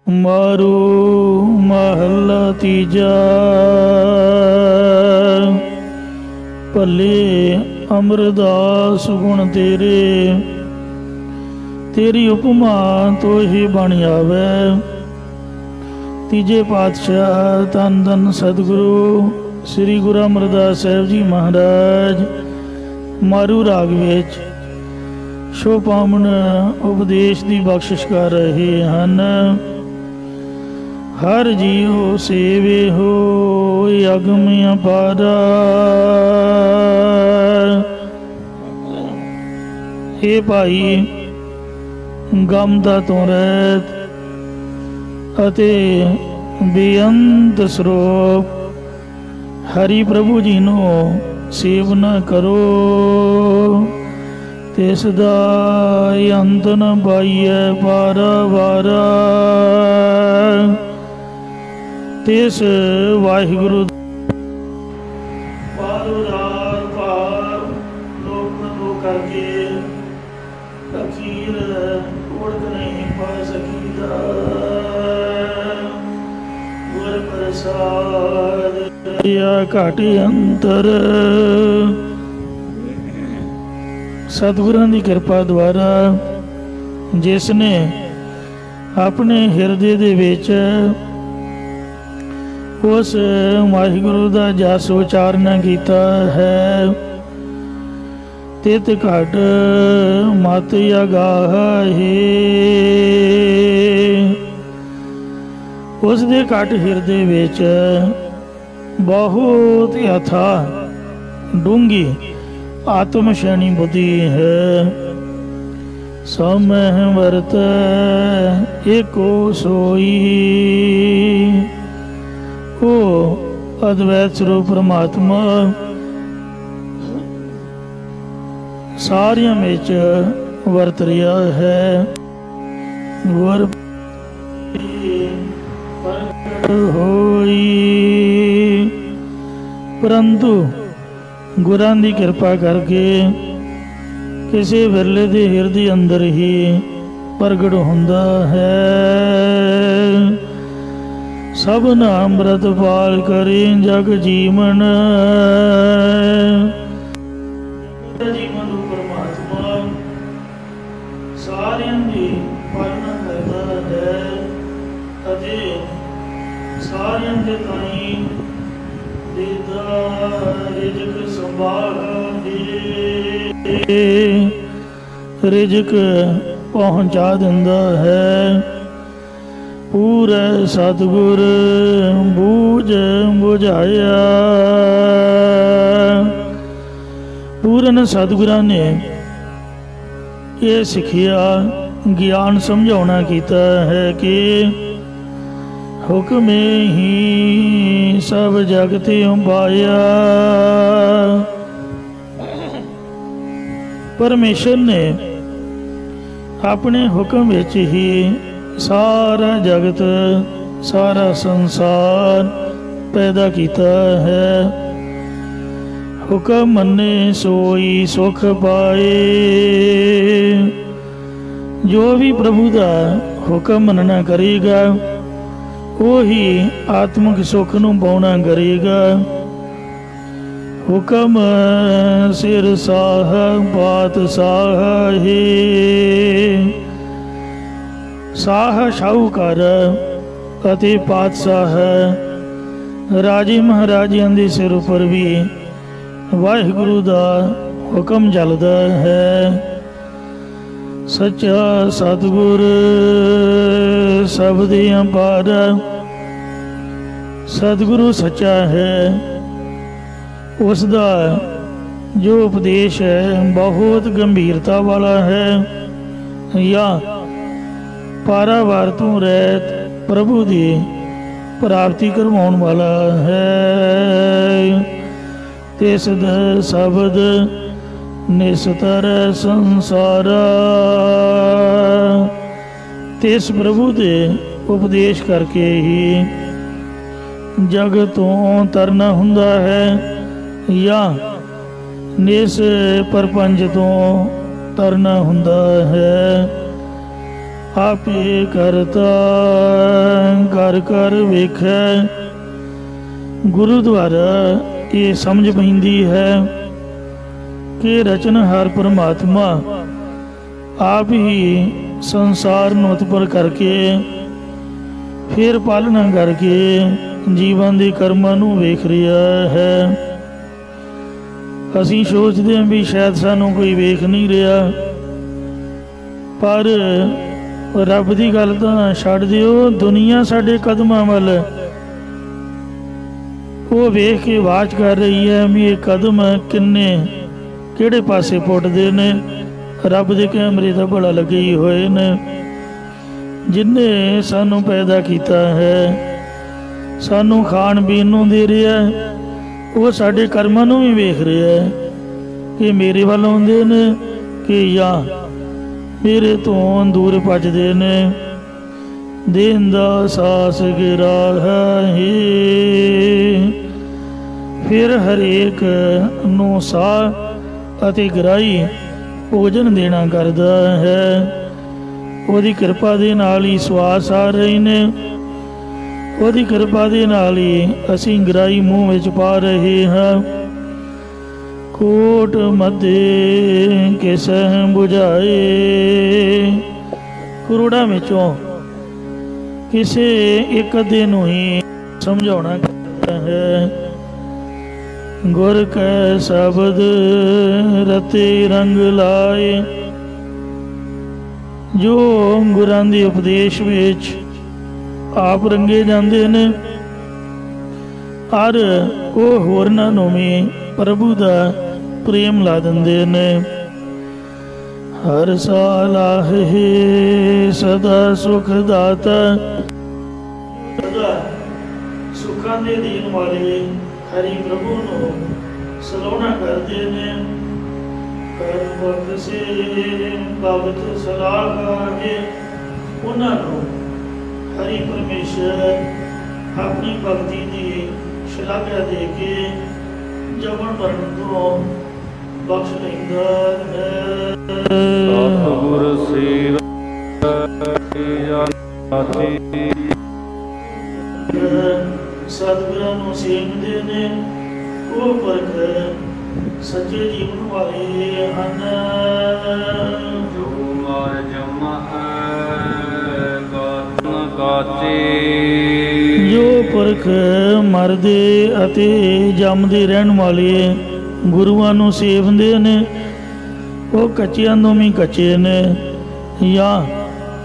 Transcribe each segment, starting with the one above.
मारू महला तीजा। भले अमरदास गुण तेरे, तेरी उपमा तो ही बन आवे। तीजे पातशाह धन धन सतगुरु श्री गुरु अमरदास साहिब जी महाराज मारू राग विच शो पावन उपदेश की बख्शिश कर रहे हैं। हर जीव सेवे हो अगम अपारा। हे भाई गम दा तो रहत अते बेअंत ਸਰੂਪ हरि प्रभु जी नो सेवना करो। तिस दा अंत न पाइए पारा वारा। तिस वाहिगुरु पारुदार पार लोक तो करके अखीर उड़क नहीं पा सकीदा। गुर प्रसाद या घाटे अंतर सतगुਰਾਂ की कृपा द्वारा जिसने अपने हिरदे दे विच उस वाहिगुरु का जस उचारण किया है। तित घट मत अगाह है। उस दे घट हिरदे विच बहुत अथा डूंगी आत्मशैनी बुद्धि है। समह वर्त एको सोई। ओ अद्वैत स्वरूप परमात्मा सारियां विच वरत रहा है। गुर होई परंतु गुरां दी कृपा करके किसी वेले दे हिरदे अंदर ही प्रगट हुंदा है। सबना अमृत पाल करे जग जीवन। जीवन परमात्मा सारियां दी पालना करता है अते सारियां दे ताईं देदा रिजक संभाल दे रिजक पहुंचा दिंदा है। पूरे सतगुर बूझ बुझाया। पूरन सतगुरां ने यह सिखिया ज्ञान समझाना कीता है कि हुक्म ही सब जगत पाया। परमेश्वर ने अपने हुक्म विच ही सारा जगत सारा संसार पैदा किया है। हुक्म मन्ने सोई सुख पाए। जो भी प्रभु का हुक्म मनना करेगा वही आत्मक सुख नूं पाउणा करेगा। हुक्म सिर साह बात साह है। साह शाहूकार अते पातशाह राजे महाराजियां दे सिर उपर भी वाहिगुरु दा हुक्म चलदा है। सच्चा सतगुर सब दियां पार। सतगुरु सच्चा है। उसका जो उपदेश है बहुत गंभीरता वाला है या पारावार तो रहत प्रभु की प्राप्ति करवाउण वाला है। तिस शब्द निस्तर संसारा। तिस प्रभु के उपदेश करके ही जग तो तरना हुंदा है या निस परपंच तो तरना हुंदा है। आपे करता कर कर वेखै। गुरु द्वारा ये समझ पैंदी है कि रचनहार परमात्मा आप ही संसार ਨੂੰ ਉਤਪਰ करके फिर पालना करके जीवन के कर्मां ਨੂੰ ਵੇਖ ਰਿਹਾ है। ਅਸੀਂ ਸੋਚਦੇ ਹਾਂ ਵੀ शायद ਸਾਨੂੰ कोई ਵੇਖ नहीं ਰਿਹਾ, पर रब की गल तो छड्ड दिओ, दुनिया साडे कदमां वल वो वेख के वाच कर रही है भी ये कदम किन्ने किहड़े पासे पुटदे ने। रब दे कैमरे तो बड़ा लगे ही होए ने। जिन्ने सानू पैदा किया है, सानू खाण पीण नूं दे रहा है, वो साडे कर्मां नूं भी वेख रहा है कि मेरे वाल आउंदे ने कि या मेरे तो दूर भजदे ने। देन दा सास गिरा है, फिर हरेक नूं साह अते गराई भोजन देना करदा है। ਉਹਦੀ ਕਿਰਪा ਦੇ ਨਾਲ ਹੀ ਸਵਾਸ ਆ ਰਹੇ ਨੇ, ਉਹਦੀ ਕਿਰਪਾ ਦੇ ਨਾਲ ਹੀ ਅਸੀਂ ਗਰਾਈ ਮੂੰਹ ਵਿੱਚ ਪਾ ਰਹੇ ਹਾਂ। ਕੋਟ ਮੱਧੇ ਕਿਸਹਿ ਬੁਝਾਏ, ਕਰੋੜਾਂ ਵਿੱਚੋਂ ਕਿਸੇ ਇੱਕ ਅੱਧੇ ਨੂੰ ਹੀ ਸਮਝਾਉਣਾ ਹੈ। गुर कै शब्द रते रंग लाए, जो गुरां दे उपदेश विच आप रंगे जाते ने और वो होरनां नूं भी प्रभु दा प्रेम ला दिंदे ने। हर साल आहे सदा सुख दाता, सदा सुखां दे देण वाले हरि प्रभु नो सलोना करते ने। कर वक्त से भगत सलाह के उन्होंने हरि परमेश्वर अपनी भक्ति की शलाघा दे के जमन मरण तो बख्श लेंदा है। सतगुर सतगुरां नूं सेवदे ने, वो परख सच्चे जीवन वाले हन। जो मार जमा काचे, जो परख मरदे अते जमदे रहन वाले गुरुआं नूं सेवदे ने, वो कच्चिआं नूं भी कच्चे ने। या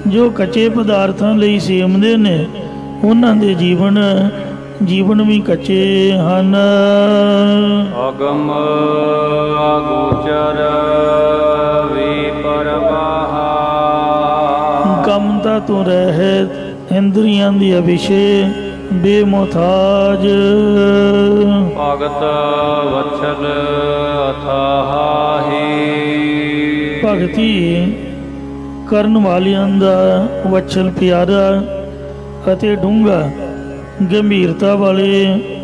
जो कच्चे पदार्थां लई सेवदे ने, उन्हां दे जीवन भी कच्चे हन। अगम अगोचर विपरवाहा, गमता तो रहत इंद्रियां दी विषे बेमुथाज। भगत वत्सल अथाही, भगती करन वालियां दा वत्सल प्यारा अते डूंगा गंभीरता वाले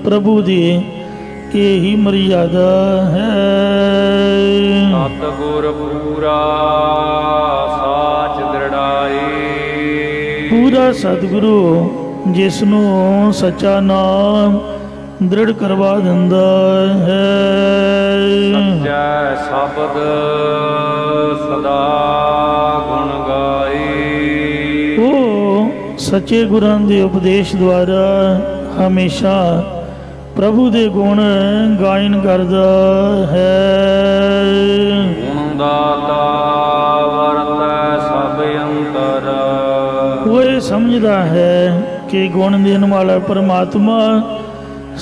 प्रभु दी यही मर्यादा है। सतगुर पूरा साच दृढ़ाई, पूरा सतगुरु जिसनों सच्चा नाम दृढ़ करवा दिंदा है। सच्चा शब्द सदा गुण गाई, वो सच्चे गुरां दे उपदेश द्वारा हमेशा प्रभु दे गुण गायन करदा है। गुण दाता वरतै सब अंतर, वो ये समझदा है कि गुण देने वाला परमात्मा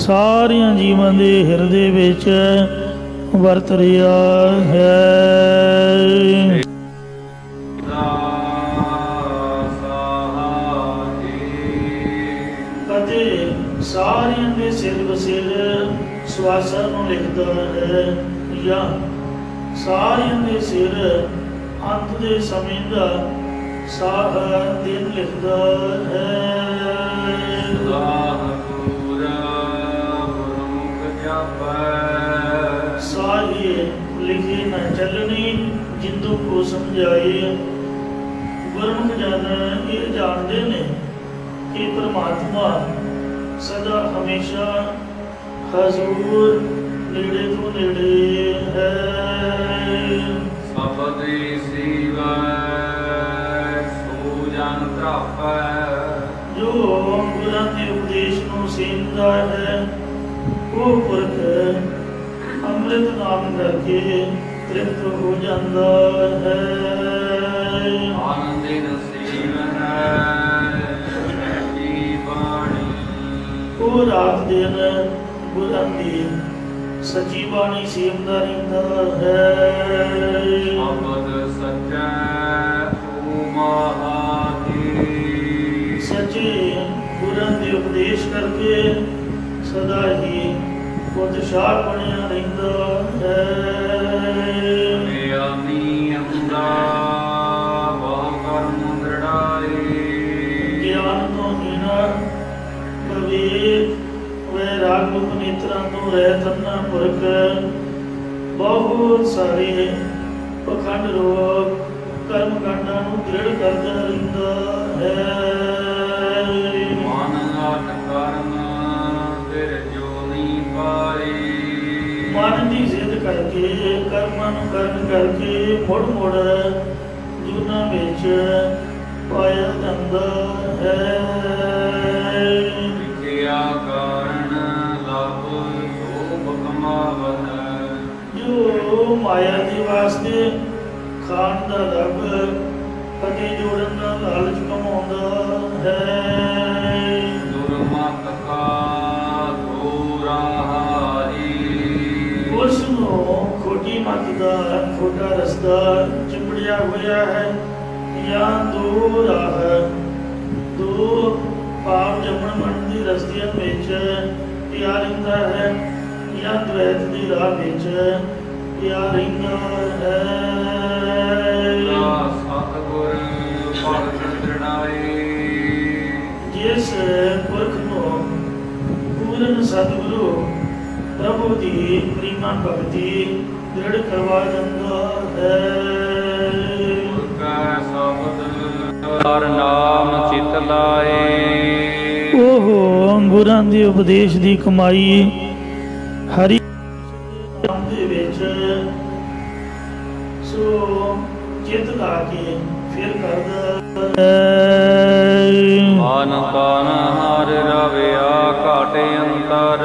सारियां जीवां दे हिरदे विच वरत रहा है। सारियां दे सिर बसिर सुआसा नूं लिखदा है, या सारियां दे सिर अंत दे समय दा साह दिन लिखदा है। साहिए लिखे न चलनी, जिंदू को समझाए ਗੁਰਮੁਖ ਜਨ ਇਹ ਜਾਣਦੇ ਨੇ ਕਿ ਪਰਮਾਤਮਾ ਸਦਾ ਹਮੇਸ਼ਾ ਹਜ਼ੂਰ ਨੇੜੇ ਤੋਂ ਨੇੜੇ ਹੈ। ਸਬਦੀ ਸੀਵੈ ਸੋ ਜਨ ਧਰਾਪੈ। ਜੋ ਗੁਰਾਂ ਦੇ ਉਪਦੇਸ਼ ਨੂੰ ਸੇਵਦਾ ਹੈ ਉਹ ਪੁਰਖ ਅੰਮ੍ਰਿਤ ਨਾਮ ਕਰਕੇ ਤ੍ਰਿਪਤ ਹੋ ਜਾਂਦਾ ਹੈ। ਆਨੰਦਿਨ ਸੀਵੈ ਜੀ ਬਾਣੀ। ਉਹ ਰਾਤ ਦਿਨ ਗੁਰਾਂ ਦੀ ਸੱਚੀ ਬਾਣੀ ਸੇਵਦਾ ਰਹਿੰਦਾ ਹੈ। ਸ਼ਬਦ ਸੱਚੈ ਓ ਮਹਾਧੀ। ਸੱਚੇ ਗੁਰਾਂ ਦੇ ਉਪਦੇਸ਼ ਕਰਕੇ ਸਦਾ ਹੀ ਉਤਸ਼ਾਹ ਬਣਿਆ ਰਹਿੰਦਾ ਹੈ। ਗਿਆਨੀ ਅੰਦਾ ਬਹੁ ਕਰਮ ਦ੍ਰਿੜਾਏ। ਗਿਆਨ ਤੋਂ ਹੀਣਾ ਵਿਵੇਕ ਵੈਰਾਗ ਨੇਤਰਾਂ ਤੋਂ ਰਹਿਤ ਅੰਨਾ ਪੁਰਖ ਬਹੁਤ ਸਾਰੇ ਪਖੰਡ ਰੋਗ ਕਰਮ ਕਾਂਡਾਂ ਨੂੰ ਦ੍ਰਿੜ ਕਰਦਾ ਰਹਿੰਦਾ ਹੈ। ਮਨ ਆਟ ਕਰਮ ਫਿਰ ਜੋਨੀ ਪਾਈ। ਮਨ ਦੀ ਜ਼ਿੱਦ ਕਰਕੇ ਕਰਮਾਂ ਨੂੰ ਕਰਨ ਕਰਕੇ ਮੁੜ ਮੁੜ ਜੂਨਾਂ ਵਿੱਚ ਪਾਇਆ ਜਾਂਦਾ ਹੈ। ਵਿਖਿਆ ਕਾਰਨ ਲਭ ਸੋਭ ਕਮਾਵਤ। ਜੋ ਮਾਇਆ ਦੇ ਵਾਸਤੇ ਖਾਣ ਦਾ ਲੱਭ ਅਤੇ ਜੋੜਨ ਦਾ ਲਾਲਚ ਕਮਾਉਂਦਾ ਹੈ। ਦੁਰਮਤ ਕਾ ਦੋਰਾਹਾਰੀ। ਉਸ ਨੂੰ ਖੋਟੀ ਮੱਤ ਦਾ ਖੋਟਾ ਰਸਤਾ ਚਿੰਬੜਿਆ ਹੋਇਆ ਹੈ। ਜਾਂ ਦੋ ਰਾਹ ਦੋ ਪਾਪ ਜੰਮਣ ਮਰਨ ਦੀ ਰਸਤਿਆਂ ਵਿੱਚ ਪਿਆ ਰਹਿੰਦਾ ਹੈ ਜਾਂ ਦ્વੈਤ ਦੀ ਰਾਹ ਵਿੱਚ ਪਿਆ ਰਹਿੰਦਾ ਹੈ। ਸਤਿਗੁਰ ਭਗਤ ਦ੍ਰਿੜਾਏ। ਜਿਸ ਪੁਰਖ ਨੂੰ ਪੂਰਨ ਸਤਿਗੁਰੂ ਪ੍ਰਭੂ ਦੀ ਪ੍ਰੀਮਾਨ ਭਗਤੀ ਦ੍ਰਿੜ ਕਰਵਾ ਜਾਂਦਾ ਹੈ। ਗੁਰ ਕਾ ਸ਼ਬਦ ਹਰ ਨਾਮ ਚਿਤ ਲਾਏ। ਉਹ ਗੁਰਾਂ ਦੇ ਉਪਦੇਸ਼ ਦੀ ਕਮਾਈ ਹਰੀ ਨਾਮ ਦੇ ਵਿੱਚ ਸੋ ਚਿੱਤ ਲਾ ਕੇ ਫਿਰ ਕਰਦਾ ਹੈ। ਮਨ ਤਨ ਹਰ ਰਵਿਆ ਘਾਟ ਅੰਤਰ।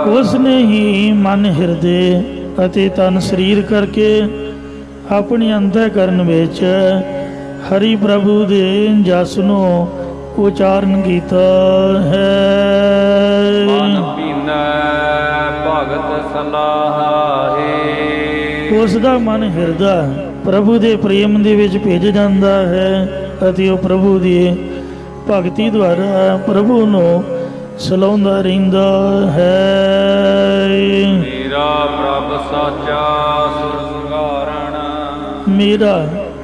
ਉਸ ਨੇ ਹੀ ਮਨ ਹਿਰਦੇ ਅਤੇ ਤਨ ਸਰੀਰ ਕਰਕੇ ਆਪਣੀ ਅੰਤःਕਰਨ ਵਿੱਚ ਹਰੀ ਪ੍ਰਭੂ ਦੇ ਜਸ ਨੂੰ ਉਚਾਰਨ ਕੀਤਾ ਹੈ। ਮਨ ਪੀਨੈ ਭਗਤ ਸਲਾਹੇ। ਉਸ ਦਾ ਮਨ ਹਿਰਦਾ ਪ੍ਰਭੂ ਦੇ ਪ੍ਰੇਮ ਦੇ ਵਿੱਚ ਭਿੱਜ ਜਾਂਦਾ ਹੈ ਅਤੇ ਉਹ ਪ੍ਰਭੂ ਦੀ ਭਗਤੀ ਦੁਆਰਾ ਪ੍ਰਭੂ ਨੂੰ ਸਲਾਹੁੰਦਾ ਰਹਿੰਦਾ ਹੈ। ਮੇਰਾ ਪ੍ਰਭ ਸਾਚਾ ਸੁਰ ਸੁਗਾਰਣ। ਮੇਰਾ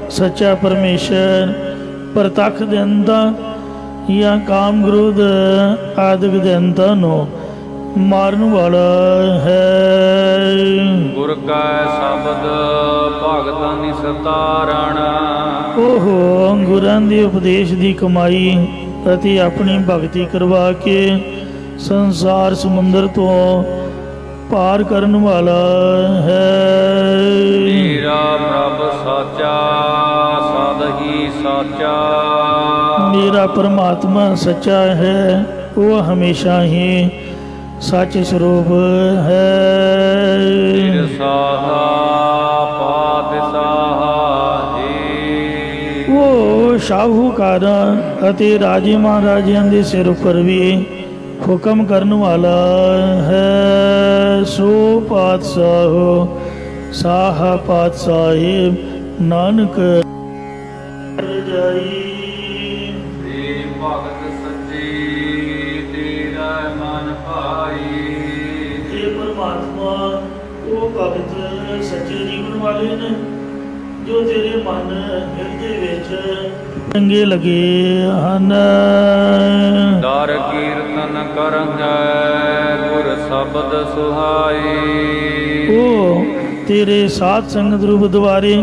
ਸੱਚਾ ਪਰਮੇਸ਼ਰ ਪ੍ਰਤੱਖ ਦਿੰਦਾ ਜਾਂ ਕਾਮ ਕ੍ਰੋਧ ਆਦਿਕ ਦਿੰਦਾ ਨੂੰ ਮਾਰਨ ਵਾਲਾ ਹੈ। ਗੁਰ ਕਾ ਸ਼ਬਦ ਭਗਤਾਂ ਨਿਸਤਾਰਣ। ਉਹ ਗੁਰਾਂ ਦੇ ਉਪਦੇਸ਼ ਦੀ ਕਮਾਈ ਅਤੇ ਆਪਣੀ ਭਗਤੀ ਕਰਵਾ ਕੇ ਸੰਸਾਰ ਸਮੁੰਦਰ ਤੋਂ ਪਾਰ ਕਰਨ ਵਾਲਾ ਹੈ। ਮੇਰਾ ਪ੍ਰਭ ਸਾਚਾ ਸਦ ਹੀ ਸਾਚਾ। ਮੇਰਾ ਪਰਮਾਤਮਾ ਸੱਚਾ ਹੈ, ਉਹ ਹਮੇਸ਼ਾ ਹੀ ਸੱਚ ਸਰੂਪ ਹੈ। ਤਿਰ ਸਾਹਾ ਪਾਤ ਸਾਹਾ ਜੀ। ਉਹ ਸ਼ਾਹੂਕਾਰਾਂ ਅਤੇ ਰਾਜੇ ਮਹਾਰਾਜਿਆਂ ਦੇ ਸਿਰ ਉੱਪਰ ਵੀ ਹੁਕਮ ਕਰਨ ਵਾਲਾ ਹੈ। ਸੋ ਪਾਤਸ਼ਾਹ ਸਾਹਾ ਪਾਤਸ਼ਾਹ ਨਾਨਕ ਜਾਈ। ਤੇ ਭਗਤ ਸੱਚੇ ਤੇਰਾ ਮਨ ਭਾਈ। ਇਹ ਪਰਮਾਤਮਾ ਉਹ ਭਗਤ ਸੱਚੇ ਜੀਵਨ ਵਾਲੇ ਨੇ ਜੋ ਤੇਰੇ ਮਨ ਹਿਰਦੇ ਵਿੱਚ ਚੰਗੇ ਲੱਗੇ ਹਨ। ਦਰ ਕੀਰਤਨ ਕਰੰਗੈ ਗੁਰ ਸ਼ਬਦ ਸੁਹਾਈ। ਉਹ ਤੇਰੇ ਸਾਧ ਸੰਗਤ ਰੂਪ ਦੁਆਰੇ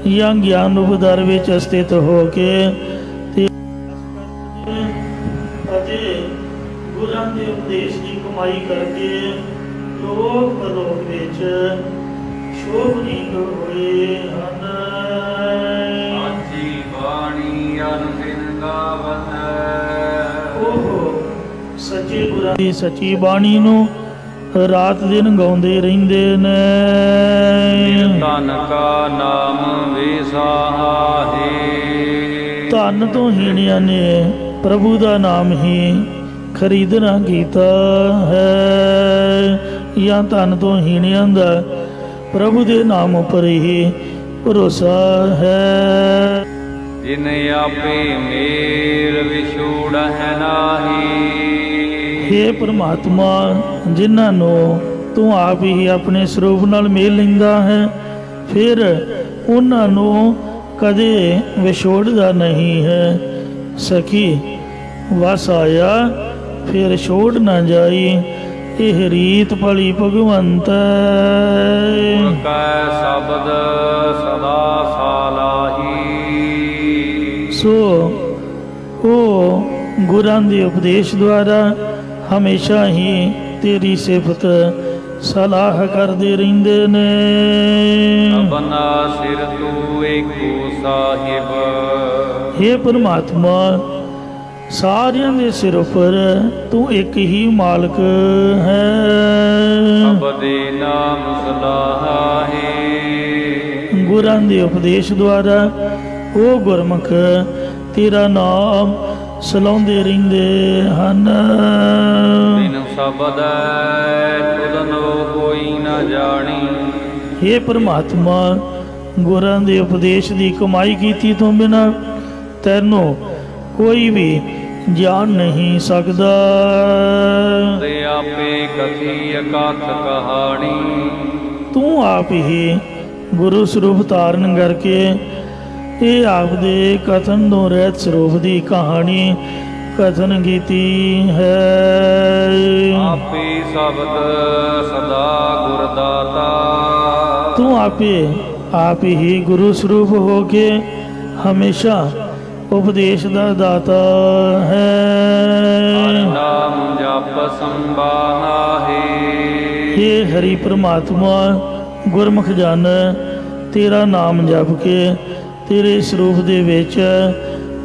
ਜਾਂ ਗਿਆਨ ਉਪਦਰ ਵਿੱਚ ਸਥਿਤ ਹੋ ਕੇ ਤੇ ਅਤੇ ਗੁਰਾਂ ਦੇ ਉਪਦੇਸ਼ ਦੀ ਕਮਾਈ ਕਰਕੇ ਲੋਕ ਪਰਲੋਕ ਵਿੱਚ ਸ਼ੋਭਨੀਕ ਹੋਏ ਹਨ। ਸਾਚੀ ਬਾਣੀ ਅਨੰਦਿਨ ਗਾਵਨ ਉਹ ਸੱਚੇ ਗੁਰਾਂ ਦੀ ਸੱਚੀ ਬਾਣੀ ਨੂੰ ਰਾਤ ਦਿਨ ਗਾਉਂਦੇ ਰਹਿੰਦੇ ਨੇ। ਧਨ ਕਾ ਨਾਮ ਵਿਸਾਹੇ ਧਨ ਤੋਂ ਹੀਣਿਆਂ ਨੇ ਪ੍ਰਭੂ ਦਾ ਨਾਮ ਹੀ ਖਰੀਦਣਾ ਕੀਤਾ ਹੈ, ਜਾਂ ਧਨ ਤੋਂ ਹੀਣਿਆਂ ਦਾ ਪ੍ਰਭੂ ਦੇ ਨਾਮ ਉੱਪਰ ਹੀ ਭਰੋਸਾ ਹੈ। ਜਿਨ ਆਪੇ ਮੇਲ ਵਿਛੋੜ ਹੈ ਨਾਹੀ ਹੇ ਪਰਮਾਤਮਾ, ਜਿਨ੍ਹਾਂ ਨੂੰ ਤੂੰ ਆਪ ਹੀ ਆਪਣੇ ਸਰੂਪ ਨਾਲ ਮੇਲ ਲੈਂਦਾ ਹੈ, ਫਿਰ ਉਹਨਾਂ ਨੂੰ ਕਦੇ ਵਿਛੋੜਦਾ ਨਹੀਂ ਹੈ। ਸਖੀ ਵਸ ਆਇਆ ਫਿਰ ਛੋੜ ਨਾ ਜਾਈ, ਇਹ ਰੀਤ ਭਲੀ ਭਗਵੰਤ ਕੈ ਸ਼ਬਦ ਸਦਾ ਸਾਲਾਹੀ। ਸੋ ਉਹ ਗੁਰਾਂ ਦੇ ਉਪਦੇਸ਼ ਦੁਆਰਾ ਹਮੇਸ਼ਾ ਹੀ ਤੇਰੀ ਸਿਫਤ ਸਲਾਹ ਕਰਦੇ ਰਹਿੰਦੇ ਨੇ। ਅਬਨਾ ਸਿਰ ਤੂੰ ਏਕੋ ਸਾਹਿਬ ਹੇ ਪਰਮਾਤਮਾ, ਸਾਰਿਆਂ ਦੇ ਸਿਰ ਉੱਪਰ ਤੂੰ ਇੱਕ ਹੀ ਮਾਲਕ ਹੈ। ਅਬਦੇ ਨਾਮ ਸਲਾਹੇ ਗੁਰਾਂ ਦੇ ਉਪਦੇਸ਼ ਦੁਆਰਾ ਉਹ ਗੁਰਮੁਖ ਤੇਰਾ ਨਾਮ ਸਲਾਉਂਦੇ ਰਹਿੰਦੇ ਹਨ। ਬਿਨ ਸ਼ਬਦ ਤੁਧਨੋ ਕੋਈ ਨਾ ਜਾਣੀ। ਹੇ ਪਰਮਾਤਮਾ, ਗੁਰਾਂ ਦੇ ਉਪਦੇਸ਼ ਦੀ ਕਮਾਈ ਕੀਤੀ ਤੋਂ ਬਿਨਾਂ ਤੈਨੂੰ ਕੋਈ ਵੀ ਜਾਣ ਨਹੀਂ ਸਕਦਾ। ਤੇ ਆਪੇ ਕਥੀ ਅਕਥ ਕਹਾਣੀ। ਤੂੰ ਆਪ ਹੀ ਗੁਰੂ ਸਰੂਪ ਧਾਰਨ ਕਰਕੇ ਇਹ ਆਪਦੇ ਕਥਨ ਤੋਂ ਰਹਿਤ ਸਰੂਪ ਦੀ ਕਹਾਣੀ ਕਥਨ ਕੀਤੀ ਹੈ। ਆਪੇ ਸ਼ਬਦ ਸਦਾ ਗੁਰ ਦਾਤਾ। ਤੂੰ ਆਪ ਹੀ ਗੁਰੂ ਸਰੂਪ ਹੋ ਕੇ ਹਮੇਸ਼ਾ ਉਪਦੇਸ਼ ਦਾ ਦਾਤਾ ਹੈ। ਹਰਿ ਨਾਮ ਜਪ ਸੰਭਾਹੇ। ਹੇ ਹਰੀ ਪ੍ਰਮਾਤਮਾ, ਗੁਰਮੁਖ ਜਨ ਤੇਰਾ ਨਾਮ ਜਪ ਕੇ ਤੇਰੇ ਸਰੂਪ ਦੇ ਵਿੱਚ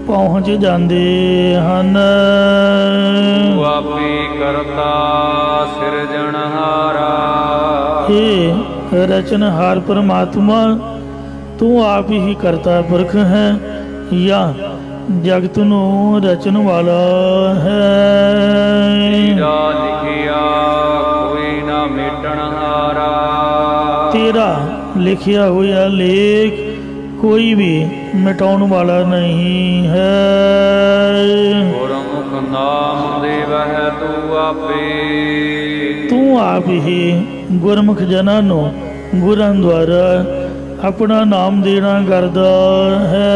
ਪਹੁੰਚ ਜਾਂਦੇ ਹਨ। ਤੂੰ ਆਪੇ ਕਰਤਾ ਸਿਰਜਣਹਾਰਾ। ਹੇ ਰਚਨਹਾਰ ਪਰਮਾਤਮਾ, ਤੂੰ ਆਪ ਹੀ ਕਰਤਾ ਪੁਰਖ ਹੈ ਜਾਂ ਜਗਤ ਨੂੰ ਰਚਨ ਵਾਲਾ ਹੈ। ਤੇਰਾ ਲਿਖਿਆ ਕੋਈ ਨਾ ਮਿਟਣਹਾਰਾ। ਤੇਰਾ ਲਿਖਿਆ ਹੋਇਆ ਲੇਖ ਕੋਈ ਵੀ ਮਿਟਾਉਣ ਵਾਲਾ ਨਹੀਂ ਹੈ। ਗੁਰਮੁਖ ਨਾਮ ਦੇਵਹਿ ਤੂੰ ਆਪੇ। ਤੂੰ ਆਪ ਹੀ ਗੁਰਮੁਖ ਜਨਾਂ ਨੂੰ ਗੁਰਾਂ ਦੁਆਰਾ ਆਪਣਾ ਨਾਮ ਦੇਣਾ ਕਰਦਾ ਹੈ।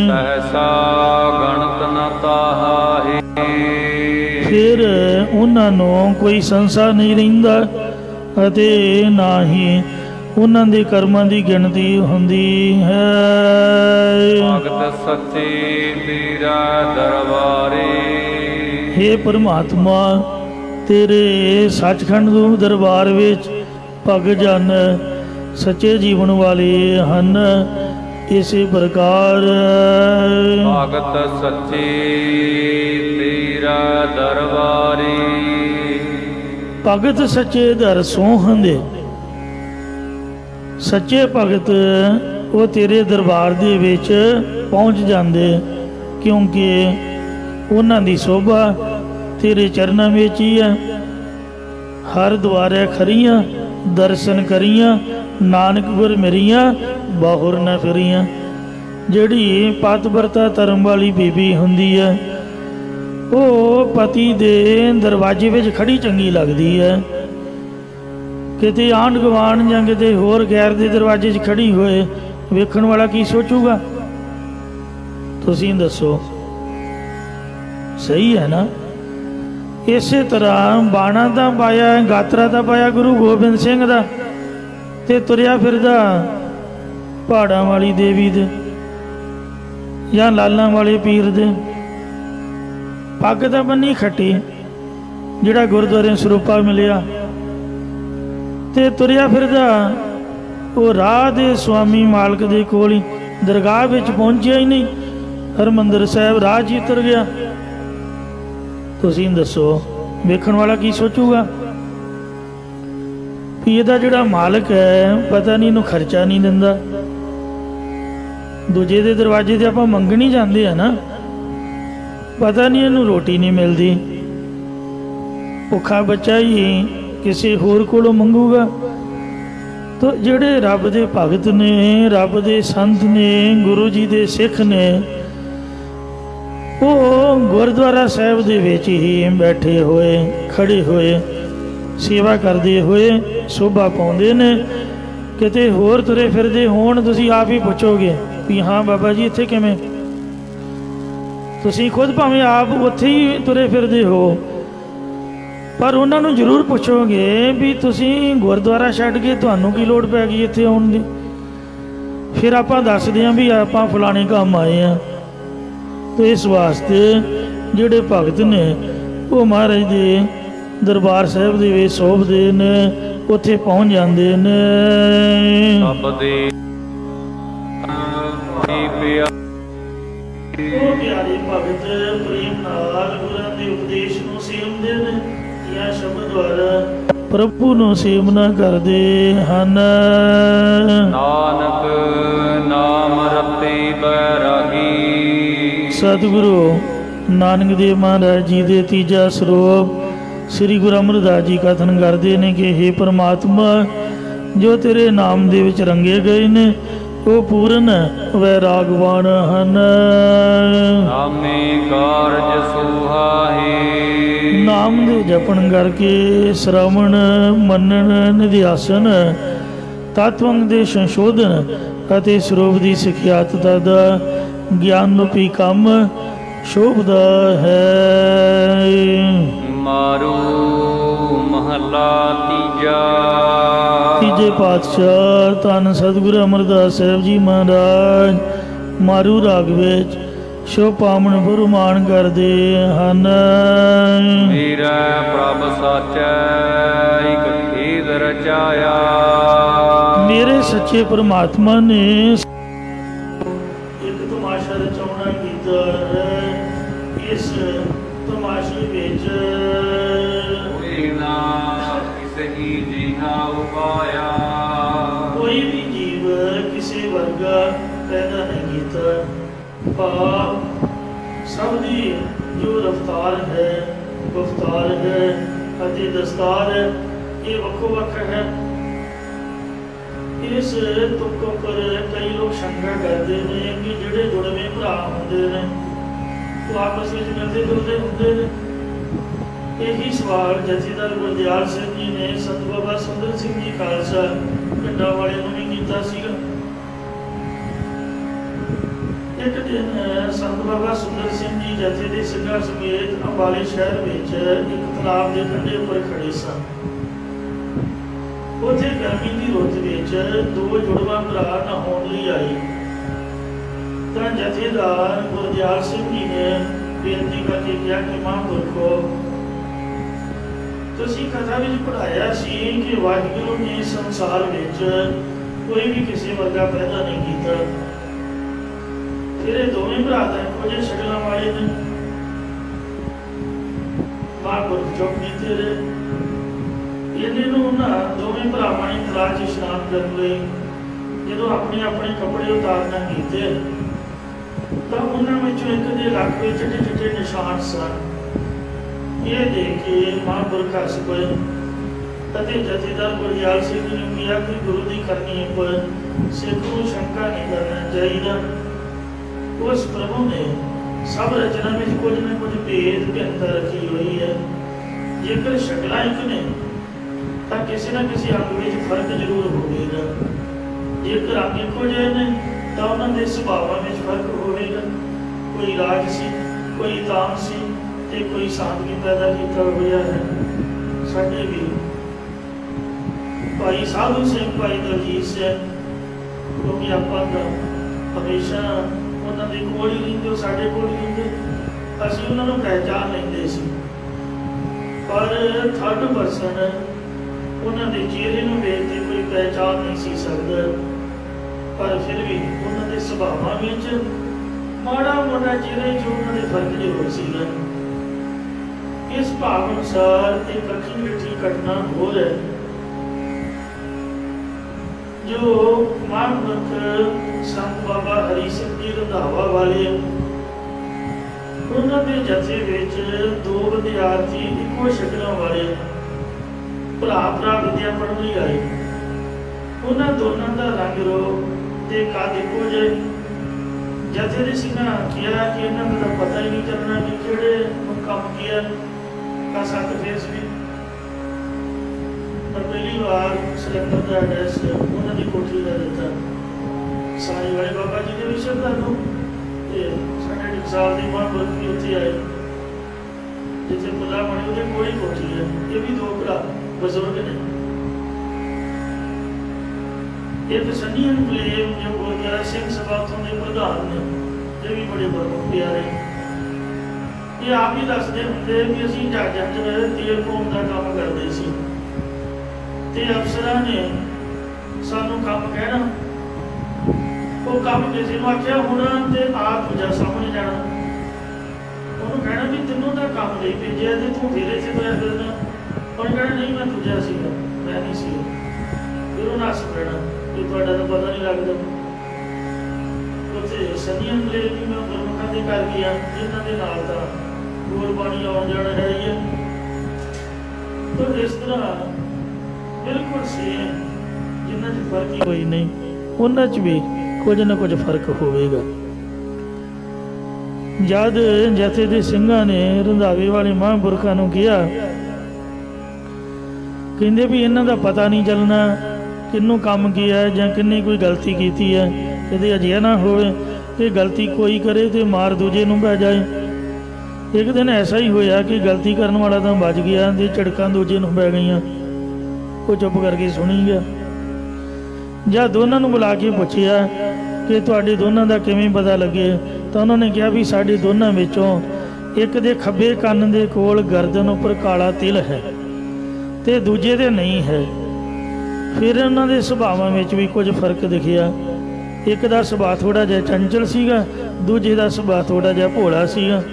ਸਹਸਾ ਗਣਤ ਨ ਤਾਹਾਹੇ। ਫਿਰ ਉਹਨਾਂ ਨੂੰ ਕੋਈ ਸੰਸਾ ਨਹੀਂ ਰਹਿੰਦਾ ਅਤੇ ਨਾ ਹੀ ਉਹਨਾਂ ਦੇ ਕਰਮਾਂ ਦੀ ਗਿਣਤੀ ਹੁੰਦੀ ਹੈ। ਭਗਤ ਸੱਚੇ ਤੇਰਾ ਦਰਬਾਰੇ। ਹੇ ਪਰਮਾਤਮਾ, ਤੇਰੇ ਸੱਚਖੰਡ ਦੇ ਦਰਬਾਰ ਵਿੱਚ ਭਗਤ ਜਨ ਸੱਚੇ ਜੀਵਨ ਵਾਲੇ ਹਨ। ਇਸੇ ਪ੍ਰਕਾਰ ਭਗਤ ਸੱਚੇ ਤੇਰਾ ਦਰਬਾਰੇ। ਭਗਤ ਸੱਚੇ ਦਰ ਸੋਹੰਦੇ। ਸੱਚੇ ਭਗਤ ਉਹ ਤੇਰੇ ਦਰਬਾਰ ਦੇ ਵਿੱਚ ਪਹੁੰਚ ਜਾਂਦੇ, ਕਿਉਂਕਿ ਉਹਨਾਂ ਦੀ ਸੋਭਾ ਤੇਰੇ ਚਰਨਾਂ ਵਿੱਚ ਹੀ ਹੈ। ਹਰ ਦੁਆਰੇ ਖਰੀਆਂ ਦਰਸ਼ਨ ਕਰੀਆਂ, ਨਾਨਕ ਗੁਰ ਮੇਰੀਆਂ ਬਾਹੁਰ ਨਾ ਫਿਰੀਆਂ। ਜਿਹੜੀ ਪਤ ਵਰਤਾ ਧਰਮ ਵਾਲੀ ਬੀਬੀ ਹੁੰਦੀ ਹੈ, ਉਹ ਪਤੀ ਦੇ ਦਰਵਾਜ਼ੇ ਵਿੱਚ ਖੜੀ ਚੰਗੀ ਲੱਗਦੀ ਹੈ। ਕਿਤੇ ਆਂਢ ਗੁਆਂਢ ਜਾਂ ਕਿਤੇ ਹੋਰ ਗੈਰ ਦੇ ਦਰਵਾਜ਼ੇ 'ਚ ਖੜੀ ਹੋਏ, ਵੇਖਣ ਵਾਲਾ ਕੀ ਸੋਚੂਗਾ? ਤੁਸੀਂ ਦੱਸੋ, ਸਹੀ ਹੈ ਨਾ? ਇਸੇ ਤਰ੍ਹਾਂ ਬਾਣਾ ਦਾ ਪਾਇਆ, ਗਾਤਰਾ ਦਾ ਪਾਇਆ ਗੁਰੂ ਗੋਬਿੰਦ ਸਿੰਘ ਦਾ, ਤੇ ਤੁਰਿਆ ਫਿਰਦਾ पहाड़ां वाली देवी दे या लालां वाले पीर दे पग तां बन्नी खट्टी जिहड़ा गुरुद्वारे सरूपा मिलिया ते तुरिया फिरदा वो राह दे स्वामी मालक दे कोल ही दरगाह विच पहुंचिया ही नहीं, हरमंदिर साहिब राह च उतर गया। तुसीं दसो वेखण वाला की सोचूगा भी इहदा जिहड़ा मालक है पता नहीं इहनूं खर्चा नहीं दिंदा। दूजे दे दरवाजे ते आपां मंगण ही जांदे आ ना, पता नहीं इहनूं रोटी नहीं मिलदी, भुखा बच्चा ही किसी होर कोलों मंगूगा। तो जिहड़े रब दे भगत ने, रब दे संत ने, गुरु जी दे सिख ने, वो गुरुद्वारा साहिब दे विच ही बैठे होए खड़े होए सेवा करते हुए शोभा पाउंदे ने। किते होर तुरे फिरदे होण तुसीं आप ही पुछोगे भी हाँ बाबा जी इत्थे किवें, तुसीं खुद भावें आप उत्थे ही तुरे फिरदे हो, पर उन्होंने जरूर पुछोगे भी तुसीं गुरुद्वारा छड्ड के तुहानूं की लोड़ पै गई इत्थे आउण दी। फिर आपां दसदे हां भी आपां फलाणे काम आए हैं। तो इस वास्ते जिहड़े भगत ने वो महाराज दे दरबार साहिब दे विच शोभदे ने, उत्थे पहुंच जांदे ने। प्यारे भगत प्रेम नाल गुरां दे उपदेश नूं सेवदे ने या शब्द द्वारा प्रभु नूं सेवना करदे हन। नानक नाम रते बैरागी। सतगुरु नानक देव महाराज जी दे तीजा सरूप श्री गुरु अमरदास जी कथन करते हैं कि हे परमात्मा जो तेरे नाम दे विच रंगे गए ने वो पूर्ण वैरागवान हन। नामे कारज सुहाए। नाम दे जपन करके श्रवण मनन निध्यासन तत्वंग दे संशोधन अते स्वरूप की सिखियातता दा ज्ञान रूपी काम शोभदा है। मारू महला तीजा। तीजे पातशाह धन सतगुरु अमरदास साहिब जी महाराज मारू राग विच शो पावन फरमान करदे हन। मेरा प्रभ साचा एक खेद रचाया। मेरे सच्चे परमात्मा ने एक तमाशा रचाउणा कीता है। इस तमाशे विच कोई भी जीव किसी वर्गा पैदा नहीं किया। पाप सब दी जो रफ्तार है गुफ्तार है अति दस्तार है ये वक्ो वक् है। इस तुक पर कई लोग शंका करते हैं कि जिहड़े जुड़वे भरा होंदे ने तो आपस में मिलते जुलते होंदे ने। यही सवाल जथेदार गुरदयाल सिंह जी ने संत बाबा सुंदर सिंह जी खालसा पिंडा वाले नूं भी कीता सीगा। एक दिन संत बाबा सुंदर सिंह जी जथे दे सिंघां समेत अंबाले शहर विच एक तलाब के कंढे उपर खड़े सन। उत्थे गर्मी की रुत विच दो जुड़वा भरा नहाउण लई आए तां जथेदार गुरदयाल सिंह जी ने बेनती करके कहा कि महापुरखो तुसीं कथा विच पढ़ाया सी कि वाहिगुरू ने संसार विच कोई भी किसी वर्गा पैदा नहीं कीता। फिर ये दोवें भरा तां इक्को जिहे शक्लां वाले ने। महापुरख चुप कीते रहे। इन्हां नूं उन्हां दोवें भरावां ने तलाब 'च इशनान करन लई जदों अपने अपने कपड़े उतारना कीते तां उन्हां विचों एक दे लक्क विच चिट्टे चिट्टे निशान सन। ये देख के महापुरख हस पे जथेदार गुरदयाल सिंह ने कहा कि गुरु की करनी पर सिख को शंका नहीं करना चाहिए। उस प्रभु ने सब रचना में कुछ न कुछ भेद भिन्नता रखी हुई है। जेकर शक्लां एक ने तो किसी न किसी अंग में फर्क जरूर होगा। जेकर अंग इको जिहे ने तो उन्होंने सुभावां में फर्क होगा। कोई राजसी कोई तामसी ते कोई सादगी पैदा किया हुआ है। साडे भी भाई साधु सिंह भाई दलजीत सिंह क्योंकि ਆਪਾਂ ਤਾਂ ਹਮੇਸ਼ਾ ਉਹਨਾਂ ਦੇ ਕੋਲ ਹੀ ਰਹਿੰਦੇ, ਉਹ ਸਾਡੇ ਕੋਲ ਹੀ ਰਹਿੰਦੇ, ਅਸੀਂ ਉਹਨਾਂ ਨੂੰ ਪਹਿਚਾਣ ਲੈਂਦੇ ਸੀ। ਪਰ ਥਰਡ ਪਰਸਨ ਉਹਨਾਂ ਦੇ ਚਿਹਰੇ ਨੂੰ ਵੇਖ ਕੇ ਕੋਈ ਪਹਿਚਾਣ ਨਹੀਂ ਸੀ ਸਕਦਾ, ਪਰ ਫਿਰ ਵੀ ਉਹਨਾਂ ਦੇ ਸੁਭਾਵਾਂ ਵਿੱਚ ਮਾੜਾ ਮੋਟਾ ਚਿਹਰੇ 'ਚ ਉਹਨਾਂ ਦੇ ਫਰਕ ਜ਼ਰੂਰ ਸੀਗਾ। ਇਸ ਭਾਵ ਅਨੁਸਾਰ ਇੱਕ ਅੱਖੀ ਮਿੱਠੀ ਘਟਨਾ ਹੋਰ ਹੈ ਜੋ ਮਹਾਂਪੁਰਖ ਸੰਤ ਬਾਬਾ ਹਰੀ ਸਿੰਘ ਜੀ ਰੰਧਾਵਾ ਵਾਲੇ, ਉਹਨਾਂ ਦੇ ਜਥੇ ਵਿੱਚ ਦੋ ਵਿਦਿਆਰਥੀ ਇੱਕੋ ਸ਼ਕਲਾਂ ਵਾਲੇ ਭਰਾ ਵਿਦਿਆ ਪੜ੍ਹਨ ਲਈ ਆਏ। ਉਹਨਾਂ ਦੋਨਾਂ ਦਾ ਰੰਗ ਰੂਪ ਤੇ ਕੱਦ ਇੱਕੋ ਜਿਹੇ। ਜਥੇ ਦੇ ਸਿੰਘਾਂ ਕਿਹਾ ਕਿ ਇਹਨਾਂ ਦਾ ਪਤਾ ਹੀ ਨਹੀਂ ਚੱਲਣਾ ਕਿ ਕਿਹੜੇ ਨੂੰ ਕੰਮ ਕੀਆ का सत फेस भी। पर पहली बार सिलेंडर का एड्रैस उन्होंने कोठी का दिता। साई वाले बाबा जी के भी श्रद्धालु साढ़े 1 साल की महापुरख भी उत्थे आए, जिथे पुला बनी उहदे कोल ही कोठी है। ये भी दो भरा बजुर्ग ने। एक सनी एनकलेव जो गुरद्वारा सिंह सभा उत्थों के प्रधान ने, ये भी बड़े गुरमुख प्यारे। ये आप ही दसते होंगे भी असीं जहाज़ां च तेल पाउण दा काम करते सी ते अफसरां ने सानूं काम कहना, वो काम किसी नूं आख्या होना ते आप दूजा सामने जाना, उन्होंने कहना भी तैनूं तां काम नहीं भेजिया ते तूं फेरे से तुरिया फिरना। उन्होंने कहना नहीं मैं दूजा सीगा, मैं नहीं सी। फिर उन्हें हस पैना कि तुहाडा तां पता नहीं लगदा। उत्थे सनी एनकलेव भी मैं गुरमुखां दे घर गया, जिन्हां दे नाल तां गुरबाणी आउण जाण है ही है। तो इस तरह बिल्कुल सेम, जिन्हां 'च फर्क ही कोई नहीं, उन्हां 'च भी कुछ ना कुछ फर्क होवेगा। जद जथे दे ਸਿੰਘਾਂ ने रंधावे वाले महापुरखां नूं किहा, कहंदे भी इन्हां दा पता नहीं चलना किन्नू काम किया है जां किन्ने कोई गलती कीती है। कदे अजिहा ना होवे कि गलती कोई करे तो मार दूजे नूं पै जाए। एक दिन ऐसा ही होया कि गलती करने वाला तो बच गया तो झड़कां दूजे नूं पै गईयां। वो चुप करके सुनी गया। जब दोनों नूं बुला के पुछया कि तुहाडे दोनों का किवें पता लगे, तो उन्होंने कहा भी साडे दोनों विचों एक दे खब्बे कंन दे कोल गर्दन उपर काला तिल है ते दूजे दे नहीं है। फिर उन्हां दे सुभावां विच भी कुछ फर्क दिखिया। एक दा सुभाਅ थोड़ा जिहा चंचल सीगा, दूजे दा सुभाਅ थोड़ा जिहा भोला सीगा।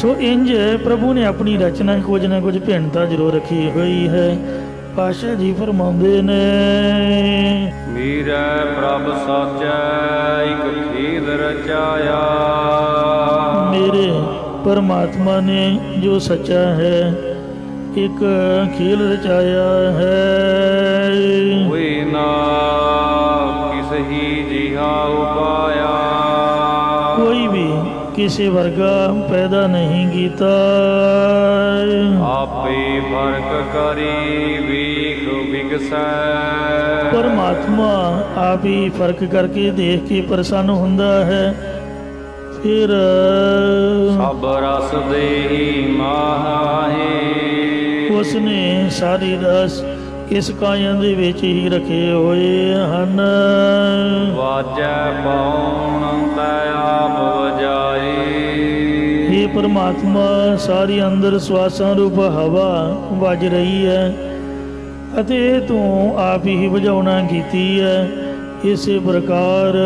सो इंज प्रभु ने अपनी रचना कुछ ना कुछ भिन्नता जरूर रखी हुई है। पातशाह जी फरमाउंदे ने, मीरै प्रभ साचै इक खेल रचाया। मेरे परमात्मा ने जो सच्चा है एक खेल रचाया है। कोई ना किस ही जिहा उपाया। कोई भी किसी वर्गा पैदा नहीं कीता। आपे फर्क करी वीख विगसै। परमात्मा आप ही फर्क करके देख के प्रसन्न हुंदा है। फिर सब रस देही माहे। उसने सारी रस इस काया दे विच ही रखे हुए हन। वाजै पाउण तै आप वजाए। हे परमात्मा सारी अंदर श्वासां रूप हवा वज रही है अते तू आप ही बुझाउणा कीती है। इसे प्रकार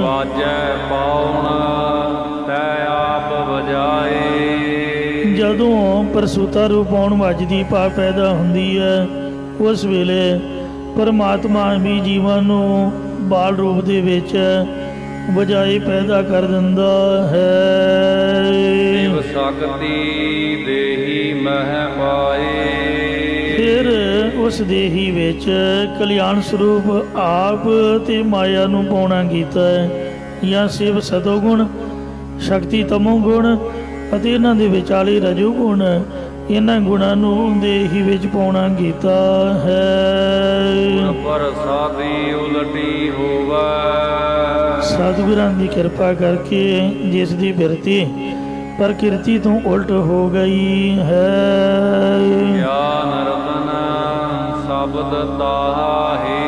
वाजै पाउण तै आप वजाए। जदों प्रसूता रूप आउण वजदी पा पैदा हुंदी है, उस वेले परमात्मा भी जीवन नूं बाल रूप दे विच बजाए पैदा कर दिंदा है। शिव शक्ति देही मह पाए। फिर उस देही विच कल्याण स्वरूप आप ते माया नूं पाउणा कीता है। या शिव सतोगुण, शक्ति तमोगुण ਅਤੇ ਇਹਨਾਂ ਦੇ ਵਿਚਾਲੇ ਰਜੋ ਗੁਣ, ਇਹਨਾਂ ਗੁਣਾਂ ਨੂੰ ਦੇਹੀ ਵਿੱਚ ਪਾਉਣਾ ਕੀਤਾ ਹੈ। ਪ੍ਰਸਾਦੀ ਉਲਟੀ ਹੋਵੇ। ਸਤਿਗੁਰਾਂ ਦੀ ਕਿਰਪਾ ਕਰਕੇ ਜਿਸ ਦੀ ਬਿਰਤੀ ਪ੍ਰਕਿਰਤੀ ਤੋਂ ਉਲਟ ਹੋ ਗਈ ਹੈ। ਗਿਆਨ ਰਤਨ ਸ਼ਬਦ ਤਾਹੇ।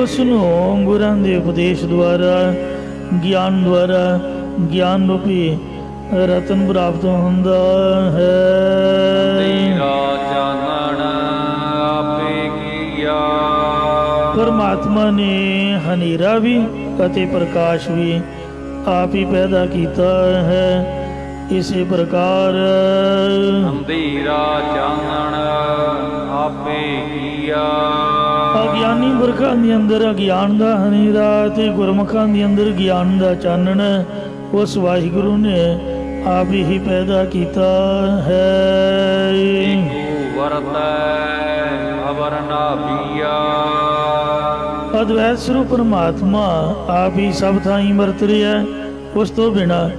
ਉਸ ਨੂੰ ਗੁਰਾਂ ਦੇ ਉਪਦੇਸ਼ ਦੁਆਰਾ, ਗਿਆਨ ਦੁਆਰਾ ਗਿਆਨ ਰੂਪੀ ਰਤਨ ਪ੍ਰਾਪਤ ਹੁੰਦਾ ਹੈ। ਤੇਰਾ ਚਾਨਣ ਆਪੇ ਕੀਆ। ਪਰਮਾਤਮਾ ਨੇ ਹਨੇਰਾ ਵੀ ਅਤੇ ਪ੍ਰਕਾਸ਼ ਵੀ ਆਪ ਹੀ ਪੈਦਾ ਕੀਤਾ ਹੈ। ਇਸੇ ਪ੍ਰਕਾਰ ਅੰਧੇਰਾ ਚਾਨਣ ਆਪੇ ਕੀਆ। ਅਗਿਆਨੀ ਪੁਰਖਾਂ ਦੇ ਅੰਦਰ ਅਗਿਆਨ ਦਾ ਹਨੇਰਾ ਤੇ ਗੁਰਮੁਖਾਂ ਦੇ ਅੰਦਰ ਗਿਆਨ ਦਾ ਚਾਨਣ ਉਸ ਵਾਹਿਗੁਰੂ ਨੇ ਆਪ ਹੀ ਪੈਦਾ ਕੀਤਾ ਹੈ। ਏਕੋ ਵਰਤੈ ਅਵਰ ਨਾ ਪੀਆ। ਅਦਵੈਤ ਸਰੂਪ ਪਰਮਾਤਮਾ ਆਪ ਹੀ ਸਭ ਥਾਈਂ ਵਰਤ ਰਿਹਾ। ਉਸ ਤੋਂ ਬਿਨਾਂ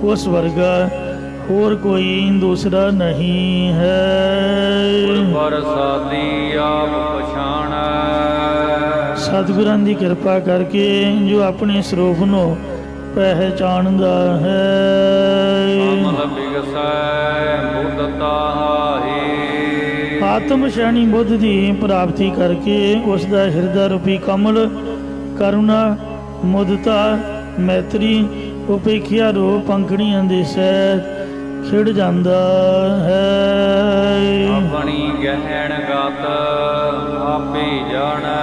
ਉਸ ਵਰਗਾ ਹੋਰ ਕੋਈ ਦੂਸਰਾ ਨਹੀਂ ਹੈ। ਪ੍ਰਸਾਦੀ ਆਪ ਪਛਾਣੈ। ਸਤਿਗੁਰਾਂ ਦੀ ਕਿਰਪਾ ਕਰਕੇ ਜੋ ਆਪਣੇ ਸਰੂਪ ਨੂੰ ਪਹਿਚਾਣਦਾ ਹੈ। ਅਮਲ ਬਿਗਸੈ ਬੁੱਧ ਤਾਹੇ। ਆਤਮ ਸ਼ੈਣੀ ਬੁੱਧ ਦੀ ਪ੍ਰਾਪਤੀ ਕਰਕੇ ਉਸ ਦਾ ਹਿਰਦਾ ਰੂਪੀ ਕਮਲ ਕਰੁਣਾ, ਮੁਦਤਾ, ਮੈਤਰੀ, ਉਪੇਖਿਆ ਰੂਪ ਪੰਖੜੀਆਂ ਦੇ ਸਹਿਤ ਖਿੜ ਜਾਂਦਾ ਹੈ। ਆਪਣੀ ਗਹਿਣ ਗਤ ਆਪੇ ਜਾਣੈ।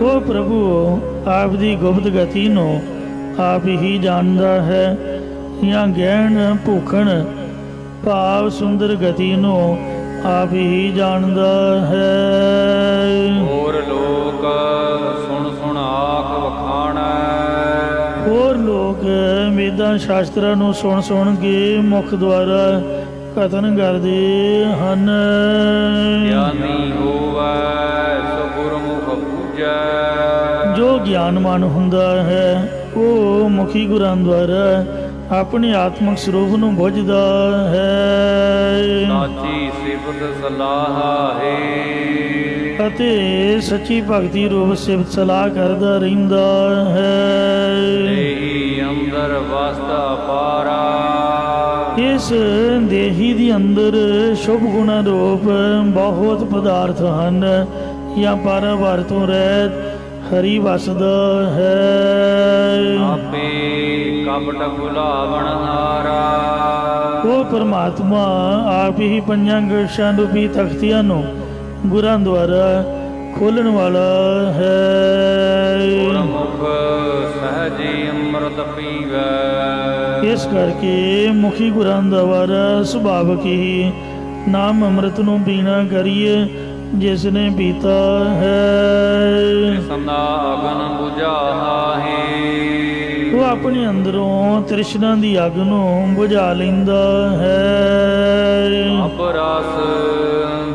ਉਹ ਪ੍ਰਭੂ ਆਪ ਦੀ ਗੁਪਤ ਗਤੀ ਨੂੰ ਆਪ ਹੀ ਜਾਣਦਾ ਹੈ, ਜਾਂ ਗਹਿਣ ਭੂਖਣ ਭਾਵ ਸੁੰਦਰ ਗਤੀ ਨੂੰ ਆਪ ਹੀ ਜਾਣਦਾ ਹੈ। ਹੋਰ ਲੋਕ ਸੁਣ ਸੁਣ ਆਖ ਵਖਾਣੈ। ਹੋਰ ਲੋਕ ਵੇਦਾਂ ਸ਼ਾਸਤਰਾਂ ਨੂੰ ਸੁਣ ਸੁਣ ਕੇ ਮੁਖ ਦੁਆਰਾ ਕਥਨ ਕਰਦੇ ਹਨ। ਗਿਆਨੀ ਹੋਵੈ ਸੋ ਗੁਰਮੁਖ ਪੂਜੈ। ਜੋ ਗਿਆਨਵਾਨ ਹੁੰਦਾ ਹੈ ਉਹ ਮੁਖੀ ਗੁਰਾਂ ਦੁਆਰਾ ਆਪਣੇ ਆਤਮਿਕ ਸਰੂਪ ਨੂੰ ਬੁੱਝਦਾ ਹੈ। ਸਾਚੀ ਸਿਫਤ ਸਲਾਹ ਹੈ। ਅਤੇ ਸੱਚੀ ਭਗਤੀ ਰੂਪ ਸਿਫਤ ਸਲਾਹ ਕਰਦਾ ਰਹਿੰਦਾ ਹੈ। ਦੇਹੀ ਅੰਦਰ ਵਸਤ ਅਪਾਰਾ। ਇਸ ਦੇਹੀ ਦੇ ਅੰਦਰ ਸ਼ੁਭ ਗੁਣਾ ਰੂਪ ਬਹੁਤ ਪਦਾਰਥ ਹਨ, ਜਾਂ ਪਾਰਾਵਾਰ ਤੋਂ ਰਹਿਤ ਹਰੀ ਵਸਦਾ ਹੈ। ਆਪੇ ਕਪਟ ਭੁਲਾਵਣ ਹਾਰਾ। ਉਹ ਪਰਮਾਤਮਾ ਆਪ ਹੀ ਪੰਜਾਂ ਗਸ਼ਾਂ ਰੂਪੀ ਤਖਤੀਆਂ ਨੂੰ ਗੁਰਾਂ ਦੁਆਰਾ ਖੋਲਣ ਵਾਲਾ ਹੈ। ਗੁਰਮੁਖ ਸਹਜੇ ਅੰਮ੍ਰਿਤ ਪੀਵੈ। ਇਸ ਕਰਕੇ ਮੁਖੀ ਗੁਰਾਂ ਦਾ ਵਾਰਾ ਸੁਭਾਵਕ ਹੀ ਨਾਮ ਅੰਮ੍ਰਿਤ ਨੂੰ ਪੀਣਾ ਕਰੀਏ, ਜਿਸ ਨੇ ਪੀਤਾ ਹੈ। ਸੰਦਾ ਅਗਨ ਬੁਝਾਹੇ। ਉਹ ਆਪਣੇ ਅੰਦਰੋਂ ਤ੍ਰਿਸ਼ਨਾ ਦੀ ਅੱਗ ਨੂੰ ਬੁਝਾ ਲੈਂਦਾ ਹੈ। ਅਪਰਸ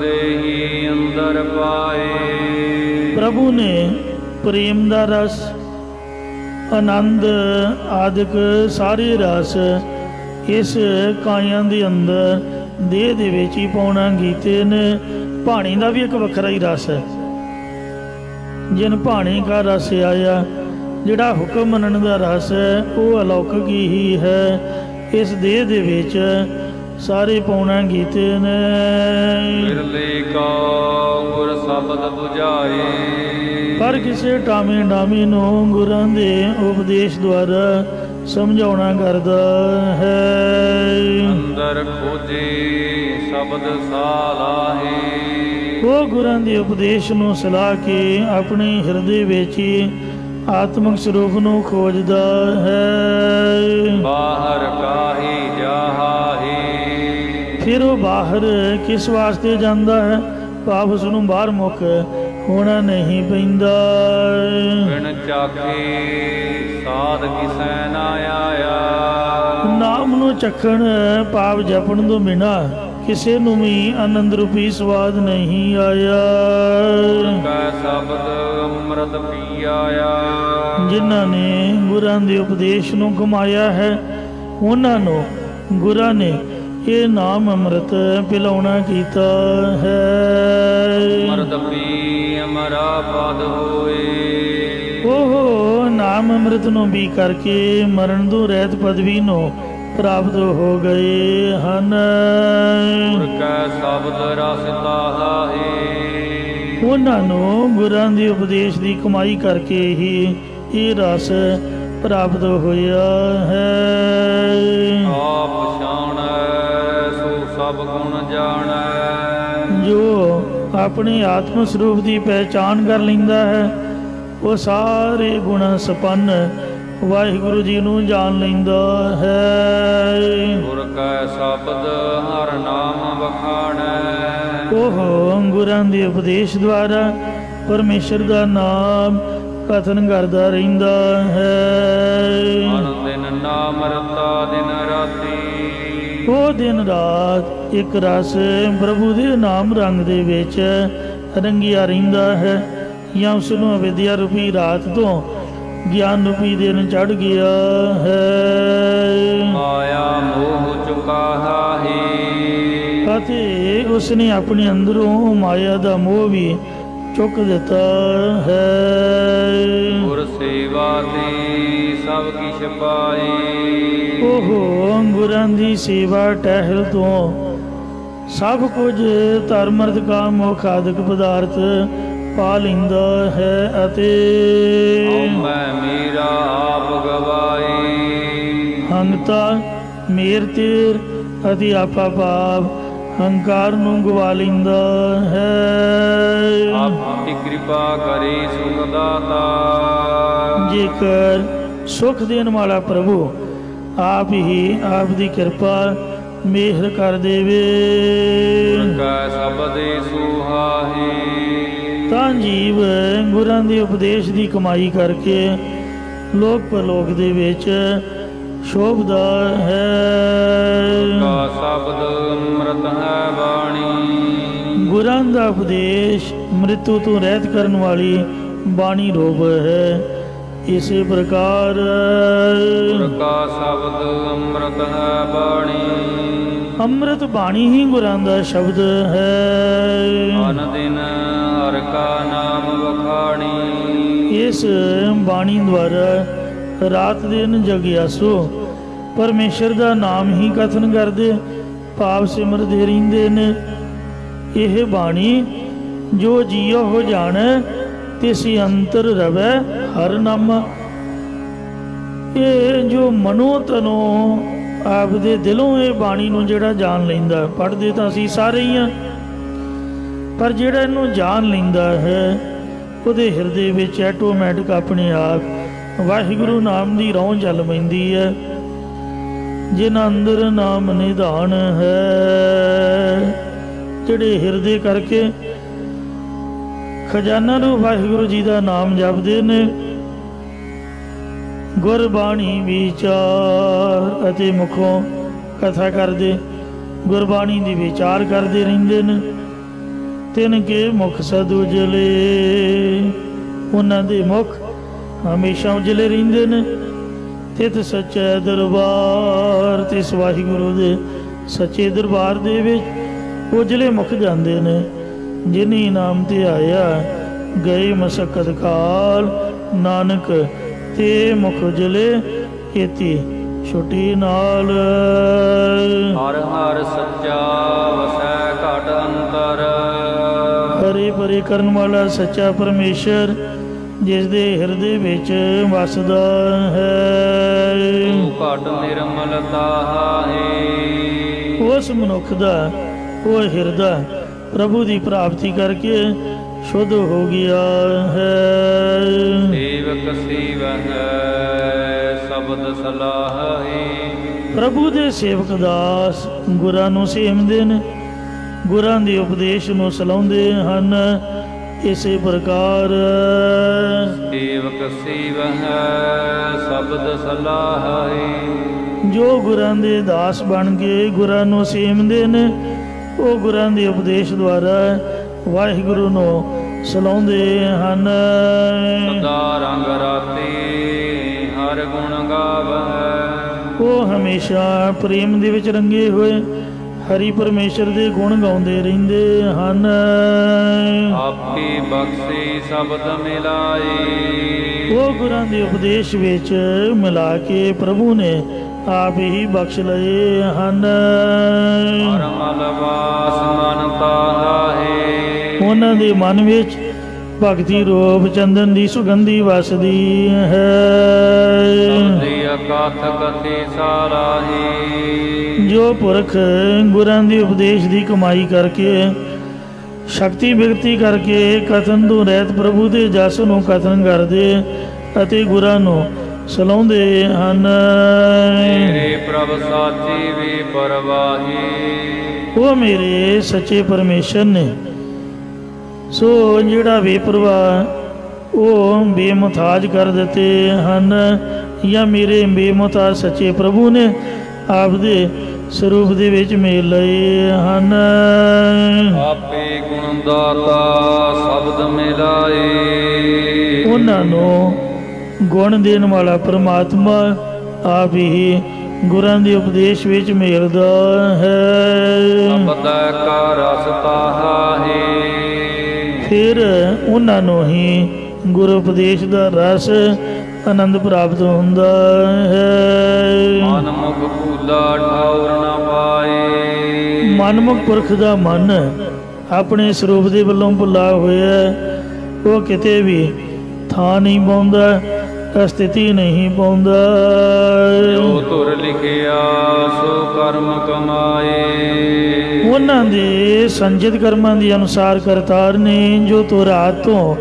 ਦੇਹੀ ਅੰਦਰ ਪਾਏ। ਪ੍ਰਭੂ ਨੇ ਪ੍ਰੇਮ ਦਾ ਰਸ, ਆਨੰਦ ਆਦਿਕ ਸਾਰੇ ਰਸ ਇਸ ਕਾਇਆਂ ਦੇ ਅੰਦਰ ਦੇਹ ਦੇ ਵਿੱਚ ਹੀ ਪਾਉਣਾ ਕੀਤੇ ਨੇ। ਭਾਣੀ ਦਾ ਵੀ ਇੱਕ ਵੱਖਰਾ ਹੀ ਰਸ ਹੈ। ਜਿਨ ਭਾਣੀ ਕਾ ਰਸ ਆਇਆ, ਜਿਹੜਾ ਹੁਕਮ ਮੰਨਣ ਦਾ ਰਸ ਹੈ ਉਹ ਅਲੌਕਿਕ ਹੀ ਹੈ। ਇਸ ਦੇਹ ਦੇ ਵਿੱਚ ਸਾਰੇ ਪਾਉਣਾ ਕੀਤੇ ਨੇ। ਬਿਰਲੇ ਕਾ ਗੁਰ ਸ਼ਬਦ 부ਝਾਏ। ਪਰ ਕਿਸੇ ਟਾਵੇਂ ਡਾਵੇਂ ਨੂੰ ਗੁਰਾਂ ਦੇ ਉਪਦੇਸ਼ ਦੁਆਰਾ ਸਮਝਾਉਣਾ ਕਰਦਾ ਹੈ। ਅੰਦਰ ਖੋਜੇ ਸ਼ਬਦ ਸਾਲਾਹੇ। ਉਹ ਗੁਰਾਂ ਦੇ ਉਪਦੇਸ਼ ਨੂੰ ਸਲਾਹ ਕੇ ਆਪਣੇ ਹਿਰਦੇ ਵਿੱਚ ਹੀ ਆਤਮਿਕ ਸਰੂਪ ਨੂੰ ਖੋਜਦਾ ਹੈ। ਬਾਹਰ ਕਾਹੀ ਜਾਹਾਹੇ। ਫਿਰ ਉਹ ਬਾਹਰ ਕਿਸ ਵਾਸਤੇ ਜਾਂਦਾ ਹੈ? ਭਾਵ ਉਸ ਨੂੰ ਬਾਹਰ ਮੁੱਖ ਹੋਣਾ ਨਹੀਂ ਪੈਂਦਾ। ਬਿਨ ਚਾਖੇ ਸਾਧ ਕਿਸੈ ਨਾ ਆਇਆ। ਨਾਮ ਨੂੰ ਚਖਣ ਭਾਵ ਜਪਣ ਤੋਂ ਬਿਨਾ ਕਿਸੇ ਨੂੰ ਵੀ ਆਨੰਦ ਰੂਪੀ ਸਵਾਦ ਨਹੀਂ ਆਇਆ। ਕੈ ਸ਼ਬਦ ਅੰਮ੍ਰਿਤ ਪੀਆਇਆ। ਜਿਨ੍ਹਾਂ ਨੇ ਗੁਰਾਂ ਦੇ ਉਪਦੇਸ਼ ਨੂੰ ਕਮਾਇਆ ਹੈ, ਉਹਨਾਂ ਨੂੰ ਗੁਰਾਂ ਨੇ ਇਹ ਨਾਮ ਅੰਮ੍ਰਿਤ ਪਿਲਾਉਣਾ ਕੀਤਾ ਹੈ। ਅੰਮ੍ਰਿਤ ਪੀ ਅਮਰਾ ਪਦ ਹੋਏ। ਉਹ ਨਾਮ ਅੰਮ੍ਰਿਤ ਨੂੰ ਵੀ ਕਰਕੇ ਮਰਨ ਤੋਂ ਰਹਿਤ ਪਦਵੀ ਨੂੰ ਪ੍ਰਾਪਤ ਹੋ ਗਏ ਹਨ। ਗੁਰ ਕੈ ਸ਼ਬਦ ਰਸ ਤਾਹੇ। ਉਹਨਾਂ ਨੂੰ ਗੁਰਾਂ ਦੇ ਉਪਦੇਸ਼ ਦੀ ਕਮਾਈ ਕਰਕੇ ਹੀ ਇਹ ਰਸ ਪ੍ਰਾਪਤ ਹੋਇਆ ਹੈ। ਆਪ ਪਛਾਣੈ ਸੋ ਸਭ ਗੁਣ ਜਾਣੈ। ਜੋ ਆਪਣੇ ਆਤਮ ਸਰੂਪ ਦੀ ਪਹਿਚਾਣ ਕਰ ਲੈਂਦਾ ਹੈ ਉਹ ਸਾਰੇ ਗੁਣ ਸੰਪੰਨ ਵਾਹਿਗੁਰੂ ਜੀ ਨੂੰ ਜਾਣ ਲੈਂਦਾ ਹੈ। ਗੁਰ ਕੈ ਸ਼ਬਦ ਹਰ ਨਾਮ ਵਖਾਣੈ। ਉਹ ਗੁਰਾਂ ਦੇ ਉਪਦੇਸ਼ ਦੁਆਰਾ ਪਰਮੇਸ਼ਰ ਦਾ ਨਾਮ ਕਥਨ ਕਰਦਾ ਰਹਿੰਦਾ ਹੈ। ਮਨ ਦਿਨ ਨਾਮ ਰਤਾ ਦਿਨ ਰਾਤੀ। ਉਹ ਦਿਨ ਰਾਤ ਇੱਕ ਰਸ ਪ੍ਰਭੂ ਦੇ ਨਾਮ ਰੰਗ ਦੇ ਵਿੱਚ ਰੰਗਿਆ ਰਹਿੰਦਾ ਹੈ, ਜਾਂ ਉਸ ਨੂੰ ਅਵਿਦਿਆ ਰੂਪੀ ਰਾਤ ਤੋਂ ਗਿਆਨ ਰੂਪੀ ਦਿਨ ਚੜ੍ਹ ਗਿਆ ਹੈ। ਮਾਇਆ ਮੋਹ ਚੁਕਾ ਹੈ ਅਤੇ ਉਸ ਨੇ ਆਪਣੇ ਅੰਦਰੋਂ ਮਾਇਆ ਦਾ ਮੋਹ ਵੀ ਚੁੱਕ ਦਿੱਤਾ ਹੈ। ਗੁਰ ਸੇਵਾ ਤੇ ਸਭ ਕਿਛ ਪਾਏ। ਉਹ ਗੁਰਾਂ ਦੀ ਸੇਵਾ ਟਹਿਲ ਤੋਂ ਸਭ ਕੁਝ ਧਰਮ ਅਰਥ ਕਾਮ ਮੋਖ ਆਦਿਕ ਪਦਾਰਥ ਪਾ ਲੈਂਦਾ ਹੈ। ਅਤੇ ਮੈਂ ਮੇਰਾ ਆਪ ਗਵਾਏ। ਹੰਗਤਾ ਮੇਰ ਤੇਰ ਅਤੇ ਆਪਾ ਪਾਪ ਹੰਕਾਰ ਨੂੰ ਗਵਾ ਲੈਂਦਾ ਹੈ। ਆਪਣੀ ਕਿਰਪਾ ਕਰੇ ਸੁਖ ਦਾਤਾ। ਜੇਕਰ ਸੁਖ ਦੇਣ ਵਾਲਾ ਪ੍ਰਭੂ ਆਪ ਹੀ ਆਪ ਦੀ ਕਿਰਪਾ ਮਿਹਰ ਕਰ ਦੇਵੇ ਕੈ ਸਬਦੇ ਸੁਹਾਏ। ਤਾਂ ਜੀਵ ਗੁਰਾਂ ਦੇ ਉਪਦੇਸ਼ ਦੀ ਕਮਾਈ ਕਰਕੇ ਲੋਕ ਪਰਲੋਕ ਦੇ ਵਿੱਚ ਸ਼ੋਭਦਾ ਹੈ। ਕਾ ਸ਼ਬਦ ਅੰਮ੍ਰਿਤ ਹੈ ਬਾਣੀ। ਗੁਰਾਂ ਦਾ ਉਪਦੇਸ਼ ਮ੍ਰਿਤੂ ਤੋਂ ਰਹਿਤ ਕਰਨ ਵਾਲੀ ਬਾਣੀ ਰੂਪ ਹੈ। ਇਸੇ ਪ੍ਰਕਾਰ ਗੁਰ ਕਾ ਸ਼ਬਦ ਅੰਮ੍ਰਿਤ ਹੈ ਬਾਣੀ। ਅੰਮ੍ਰਿਤ ਬਾਣੀ ਹੀ ਗੁਰਾਂ ਦਾ ਸ਼ਬਦ ਹੈ। ਅਨ ਦਿਨ ਹਰ ਕਾ ਨਾਮ ਵਖਾਣੀ। ਇਸ ਬਾਣੀ ਦੁਆਰਾ ਰਾਤ ਦਿਨ ਜਗਿਆਸੂ ਪਰਮੇਸ਼ਰ ਦਾ ਨਾਮ ਹੀ ਕਥਨ ਕਰਦੇ ਭਾਵ ਸਿਮਰਦੇ ਰਹਿੰਦੇ ਨੇ। ਇਹ ਬਾਣੀ ਜੋ ਜੀਉ ਹੋ ਜਾਣੈ ਤਿਸੀ ਅੰਤਰ ਰਵੈ ਹਰ ਨਾਮ। ਇਹ ਜੋ ਮਨੋ ਤਨੋ ਆਪਦੇ ਦਿਲੋਂ ਇਹ ਬਾਣੀ ਨੂੰ ਜਿਹੜਾ ਜਾਣ ਲੈਂਦਾ, ਪੜ੍ਹਦੇ ਤਾਂ ਅਸੀਂ ਸਾਰੇ ਹੀ ਹਾਂ, ਪਰ ਜਿਹੜਾ ਇਹਨੂੰ ਜਾਣ ਲੈਂਦਾ ਹੈ ਉਹਦੇ ਹਿਰਦੇ ਵਿੱਚ ਐਟੋਮੈਟਿਕ ਆਪਣੇ ਆਪ ਵਾਹਿਗੁਰੂ ਨਾਮ ਦੀ ਰੌਂ ਚੱਲ ਪੈਂਦੀ ਹੈ। ਜਿਨ੍ਹਾਂ ਅੰਦਰ ਨਾਮ ਨਿਧਾਨ ਹੈ, ਜਿਹੜੇ ਹਿਰਦੇ ਕਰਕੇ ਖਜ਼ਾਨਾ ਨੂੰ ਵਾਹਿਗੁਰੂ ਜੀ ਦਾ ਨਾਮ ਜਪਦੇ ਨੇ, ਗੁਰਬਾਣੀ ਵਿਚਾਰ ਅਤੇ ਮੁਖੋਂ ਕਥਾ ਕਰਦੇ, ਗੁਰਬਾਣੀ ਦੀ ਵਿਚਾਰ ਕਰਦੇ ਰਹਿੰਦੇ ਨੇ। ਤਿਨ ਕੇ ਮੁਖ ਸਦ ਉਜਲੇ, ਉਹਨਾਂ ਦੇ ਮੁਖ ਹਮੇਸ਼ਾ ਉਜਲੇ ਰਹਿੰਦੇ ਨੇ। ਤਿਤ ਸੱਚੇ ਦਰਬਾਰ, ਤਿਸ ਵਾਹਿਗੁਰੂ ਦੇ ਸੱਚੇ ਦਰਬਾਰ ਦੇ ਵਿੱਚ ਉਜਲੇ ਮੁਖ ਜਾਂਦੇ ਨੇ। ਜਿਨੀ ਨਾਮ ਤੇ ਆਇਆ ਗਏ ਮਸਕਤ ਕਾਲ, ਨਾਨਕ ਤੇ ਮੁਖ ਉਜਲੇ ਕੀਤੀ ਛੁੱਟੀ ਨਾਲ। ਹਰ ਹਰ ਸੱਚਾ ਵਸੈ ਘਟ ਅੰਤਰ। ਹਰੇ ਪਰੇ ਕਰਨ ਵਾਲਾ ਸੱਚਾ ਪਰਮੇਸ਼ਰ ਜਿਸ ਦੇ ਹਿਰਦੇ ਵਿੱਚ ਵਸਦਾ ਹੈ। ਘਟ ਨਿਰਮਲਤਾ ਹੈ। ਉਸ ਮਨੁੱਖ ਦਾ ਉਹ ਹਿਰਦਾ ਪ੍ਰਭੂ ਦੀ ਪ੍ਰਾਪਤੀ ਕਰਕੇ ਸ਼ੁੱਧ ਹੋ ਗਿਆ ਹੈ। ਸੇਵਕ ਸੇਵਹਿ ਸ਼ਬਦ ਸਲਾਹ ਹੈ। ਪ੍ਰਭੂ ਦੇ ਸੇਵਕ ਦਾਸ ਗੁਰਾਂ ਨੂੰ ਸੇਵਦੇ ਨੇ, ਗੁਰਾਂ ਦੇ ਉਪਦੇਸ਼ ਨੂੰ ਸਲਾਹੁੰਦੇ ਹਨ। ਇਸੇ ਪ੍ਰਕਾਰ ਸੇਵਕ ਸੇਵਹਿ ਸ਼ਬਦ ਸਲਾਹ ਹੈ। ਜੋ ਗੁਰਾਂ ਦੇ ਦਾਸ ਬਣ ਕੇ ਗੁਰਾਂ ਨੂੰ ਸੇਵਦੇ ਨੇ, ਉਹ ਗੁਰਾਂ ਦੇ ਉਪਦੇਸ਼ ਦੁਆਰਾ ਵਾਹਿਗੁਰੂ ਨੂੰ ਸਲਾਹੁੰਦੇ ਹਨ। ਸਦਾ ਰੰਗ ਰਾਤੇ ਹਰ ਗੁਣ ਗਾਵਹਿ। ਉਹ ਹਮੇਸ਼ਾ ਪ੍ਰੇਮ ਦੇ ਵਿੱਚ ਰੰਗੇ ਹੋਏ ਹਰੀ ਪਰਮੇਸ਼ਰ ਦੇ ਗੁਣ ਗਾਉਂਦੇ ਰਹਿੰਦੇ ਹਨ। ਆਪੇ ਬਖਸ਼ੇ ਸ਼ਬਦ ਮਿਲਾਏ। ਉਹ ਗੁਰਾਂ ਦੇ ਉਪਦੇਸ਼ ਵਿੱਚ ਮਿਲਾ ਕੇ ਪ੍ਰਭੂ ਨੇ आप ही बख्श लए ਹਨ। ਪਰਮਲ ਵਾਸ ਮਨ ਤਾਹੇ ਉਹਨਾਂ ਦੇ ਮਨ ਵਿੱਚ ਭਗਤੀ ਰੂਪ ਚੰਦਨ ਦੀ ਸੁਗੰਧੀ ਵਸਦੀ ਹੈ। ਸਬਦੀ ਅਕਾਥ ਕਥੀ ਸਾਰਾਹੀ ਜੋ ਪੁਰਖ ਗੁਰਾਂ ਦੇ ਉਪਦੇਸ਼ ਦੀ ਕਮਾਈ ਕਰਕੇ ਸ਼ਕਤੀ ਬਿਰਤੀ ਕਰਕੇ ਕਥਨ ਤੋਂ ਰਹਿਤ ਪ੍ਰਭੂ ਦੇ ਜਸ ਨੂੰ ਕਥਨ ਕਰਦੇ ਅਤੇ ਗੁਰਾਂ ਨੂੰ ਸਲਾਉਂਦੇ ਹਨ। ਮੇਰੇ ਪ੍ਰਭ ਸਾਚੀ ਵੀ ਪਰਵਾਹੀ ਉਹ ਮੇਰੇ ਸੱਚੇ ਪਰਮੇਸ਼ਰ ਨੇ। ਸੋ ਜਿਹੜਾ ਬੇਪਰਵਾਹ ਉਹ ਬੇਮੁਤਾਜ ਕਰ ਦਿੱਤੇ ਹਨ, ਜਾਂ ਮੇਰੇ ਬੇਮੁਤਾਜ ਸੱਚੇ ਪ੍ਰਭੂ ਨੇ ਆਪਦੇ ਸਰੂਪ ਦੇ ਵਿੱਚ ਮੇਲ ਲਏ ਹਨ। ਆਪੇ ਗੁਣ ਦਾਤਾ ਸ਼ਬਦ ਮਿਲਾਏ ਉਹਨਾਂ ਨੂੰ ਗੁਣ ਦੇਣ ਵਾਲਾ ਪਰਮਾਤਮਾ ਆਪ ਹੀ ਗੁਰਾਂ ਦੇ ਉਪਦੇਸ਼ ਵਿੱਚ ਮੇਲਦਾ ਹੈ। ਸਬਦੈ ਕਾ ਰਸ ਤਾਹਾਹੇ ਫਿਰ ਉਹਨਾਂ ਨੂੰ ਹੀ ਗੁਰੂ ਉਪਦੇਸ਼ ਦਾ ਰਸ ਆਨੰਦ ਪ੍ਰਾਪਤ ਹੁੰਦਾ ਹੈ। ਮਨਮੁਖ ਭੂਲਾ ਠਾਉਰ ਨਾ ਪਾਏ ਮਨਮੁਖ ਪੁਰਖ ਦਾ ਮਨ ਆਪਣੇ ਸਰੂਪ ਦੇ ਵੱਲੋਂ ਭੁੱਲਾ ਹੋਇਆ, ਉਹ ਕਿਤੇ ਵੀ ਥਾਂ ਨਹੀਂ ਪਾਉਂਦਾ, ਸਥਿਤੀ ਨਹੀਂ ਪਾਉਂਦਾ। ਜੋ ਧੁਰ ਲਿਖਿਆ ਸੋ ਕਰਮ ਕਮਾਏ ਉਹਨਾਂ ਦੇ ਸੰਚਿਤ ਕਰਮਾਂ ਦੇ ਅਨੁਸਾਰ ਕਰਤਾਰ ਨੇ ਜੋ ਤੋਂ ਰਾਤ ਤੋਂ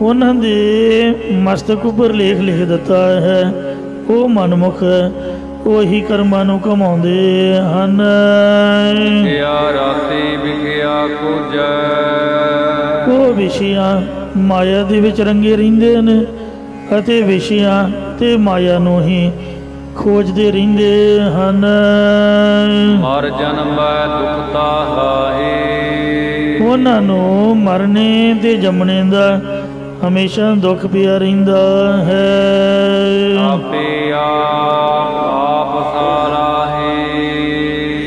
ਉਹਨਾਂ ਦੇ ਮਸਤਕ ਉੱਪਰ ਲੇਖ ਲਿਖ ਦਿੱਤਾ ਹੈ, ਉਹ ਮਨਮੁਖ ਉਹੀ ਕਰਮਾਂ ਨੂੰ ਕਮਾਉਂਦੇ ਹਨ। ਕਿਆ ਰਾਤੀ ਵਿਖਿਆ ਕੁਜੈ ਉਹ ਵਿਸ਼ਿਆਂ ਮਾਇਆ ਦੇ ਵਿੱਚ ਰੰਗੇ ਰਹਿੰਦੇ ਨੇ ਅਤੇ ਵਿਸ਼ਿਆਂ ਤੇ ਮਾਇਆ ਨੂੰ ਹੀ ਖੋਜਦੇ ਰਹਿੰਦੇ ਹਨ। ਮਰ ਜਨਮੈ ਦੁਖ ਤਾਹਾਹੇ ਉਹਨਾਂ ਨੂੰ ਮਰਨੇ ਤੇ ਜੰਮਣੇ ਦਾ ਹਮੇਸ਼ਾ ਦੁੱਖ ਪਿਆ ਰਹਿੰਦਾ ਹੈ। ਆਪੇ ਆਪ ਸਾਰਾਹੇ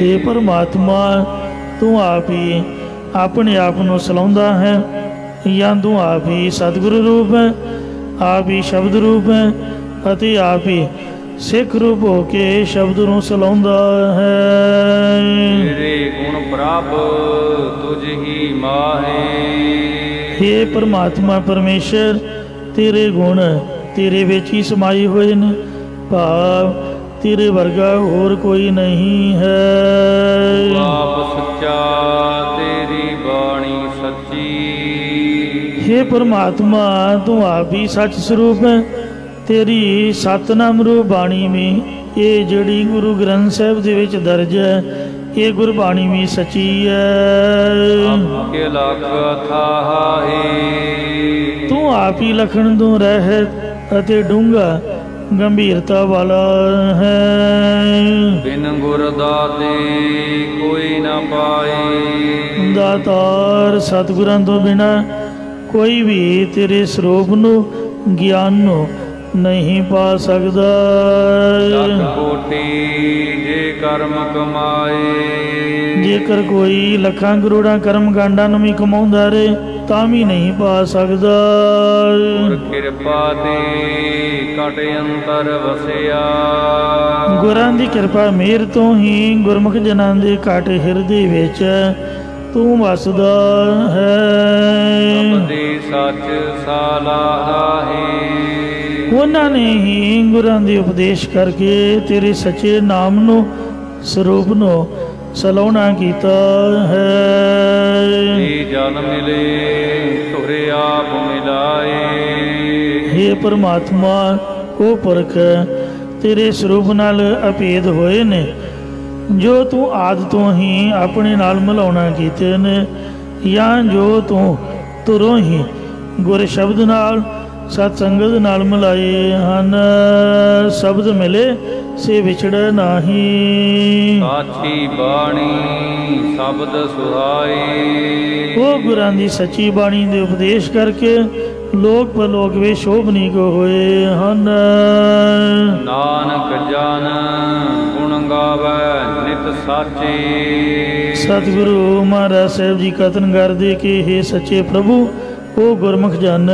हे ਪਰਮਾਤਮਾ, ਤੂੰ ਆਪ ਹੀ ਆਪਣੇ ਆਪ ਨੂੰ ਸਲਾਉਂਦਾ ਹੈ, ਜਾਂ ਤੂੰ ਆਪ ਹੀ ਸਤਿਗੁਰੂ ਰੂਪ ਹੈ, ਆਪ ਹੀ ਸ਼ਬਦ ਰੂਪ ਹੈ ਅਤੇ ਆਪ ਹੀ ਸਿੱਖ ਰੂਪ ਹੋ ਕੇ ਸ਼ਬਦ ਨੂੰ ਸਲਾਉਂਦਾ ਹੈ। ਤੇਰੇ ਗੁਣ ਪ੍ਰਭ ਤੁਝ ਹੀ ਮਾਹੇ हे ਪਰਮਾਤਮਾ ਪਰਮੇਸ਼ਰ, ਤੇਰੇ ਗੁਣ ਤੇਰੇ ਵਿੱਚ ਹੀ ਸਮਾਏ ਹੋਏ ਨੇ, ਭਾਵ ਤੇਰੇ ਵਰਗਾ ਹੋਰ ਕੋਈ ਨਹੀਂ ਹੈ। ਆਪ ਸੱਚਾ ਤੇਰੀ ਬਾਣੀ ਸੱਚੀ हे ਪਰਮਾਤਮਾ, ਤੂੰ ਆਪ ਹੀ ਸੱਚ ਸਰੂਪ ਹੈ, ਤੇਰੀ ਸਤਨਾਮ ਰੂਪ ਬਾਣੀ ਵੀ ਇਹ ਜਿਹੜੀ ਗੁਰੂ ਗ੍ਰੰਥ ਸਾਹਿਬ ਦੇ ਵਿੱਚ ਦਰਜ ਹੈ, ਇਹ ਗੁਰਬਾਣੀ ਵੀ ਸੱਚੀ ਹੈ। ਆਪਕੇ ਲਖ ਥਾਹੇ ਤੂੰ ਆਪ ਹੀ ਲਖਣ ਤੋਂ ਰਹਿਤ ਅਤੇ ਡੂੰਘਾ ਗੰਭੀਰਤਾ ਵਾਲਾ ਹੈ। ਬਿਨ ਗੁਰ ਦਾਤੇ ਕੋਈ ਨਾ ਪਾਏ ਦਾਤਾਰ ਸਤਿਗੁਰਾਂ ਤੋਂ ਬਿਨਾ ਕੋਈ ਵੀ ਤੇਰੇ ਸਰੂਪ ਨੂੰ ਗਿਆਨ ਨੂੰ ਨਹੀਂ ਪਾ ਸਕਦਾ। ਲੱਖ ਕੋਟੀ ਜੇ ਕਰਮ ਕਮਾਏ ਜੇਕਰ ਕੋਈ ਲੱਖਾਂ ਕਰੋੜਾਂ ਕਰਮ ਕਾਂਡਾਂ ਨੂੰ ਵੀ ਕਮਾਉਂਦਾ ਰਹੇ ਤਾਂ ਵੀ ਨਹੀਂ ਪਾ ਸਕਦਾ। ਗੁਰ ਕਿਰਪਾ ਤੇ ਕਟ ਅੰਤਰ ਵਸਿਆ ਗੁਰਾਂ ਦੀ ਕਿਰਪਾ ਮਿਹਰ ਤੋਂ ਹੀ ਗੁਰਮੁਖ ਜਨਾਂ ਦੇ ਘਟ ਹਿਰਦੇ ਵਿੱਚ ਤੂੰ ਵਸਦਾ ਹੈ। ਸਬਦੇ ਸੱਚ ਸਲਾਹੇ ਉਹਨਾਂ ਨੇ ਹੀ ਗੁਰਾਂ ਦੇ ਉਪਦੇਸ਼ ਕਰਕੇ ਤੇਰੇ ਸੱਚੇ ਨਾਮ ਨੂੰ ਸਰੂਪ ਨੂੰ ਸਲਾਹੁਣਾ ਕੀਤਾ ਹੈ। ਜੀ ਜਨ ਮਿਲੇ ਤੁਰੇ ਆਪ ਮਿਲਾਏ हे ਪਰਮਾਤਮਾ, ਉਹ ਪੁਰਖ ਤੇਰੇ ਸਰੂਪ ਨਾਲ ਅਭੇਦ ਹੋਏ ਨੇ, ਜੋ ਤੂੰ ਆਦਿ ਤੋਂ ਹੀ ਆਪਣੇ ਨਾਲ ਮਿਲਾਉਣਾ ਕੀਤੇ ਨੇ, ਜਾਂ ਜੋ ਤੂੰ ਤੁਰੋਂ ਹੀ ਗੁਰ ਸ਼ਬਦ ਨਾਲ ਸਤ ਸੰਗਤ ਨਾਲ ਮਿਲਾਏ ਹਨ। ਸ਼ਬਦ ਮਿਲੇ ਸੇ ਵਿਛੜੇ ਨਾਹੀ। ਸਾਚੀ ਬਾਣੀ ਸ਼ਬਦ ਸੁਹਾਏ ਉਹ ਗੁਰਾਂ ਦੀ ਸੱਚੀ ਬਾਣੀ ਦੇ ਉਪਦੇਸ਼ ਕਰਕੇ ਲੋਕ ਪਰਲੋਕ ਵਿੱਚ ਸ਼ੋਭਨੀਕ ਹੋਏ ਹਨ। ਨਾਨਕ ਜਨ ਗੁਣ ਗਾਵੇ ਨਿਤ ਸਾਚੇ ਸਤਿਗੁਰੂ ਮਹਾਰਾਜ ਸਾਹਿਬ ਜੀ ਕਥਨ ਕਰਦੇ ਕਿ हे ਸੱਚੇ ਪ੍ਰਭੂ, ਉਹ ਗੁਰਮੁਖ ਜਨ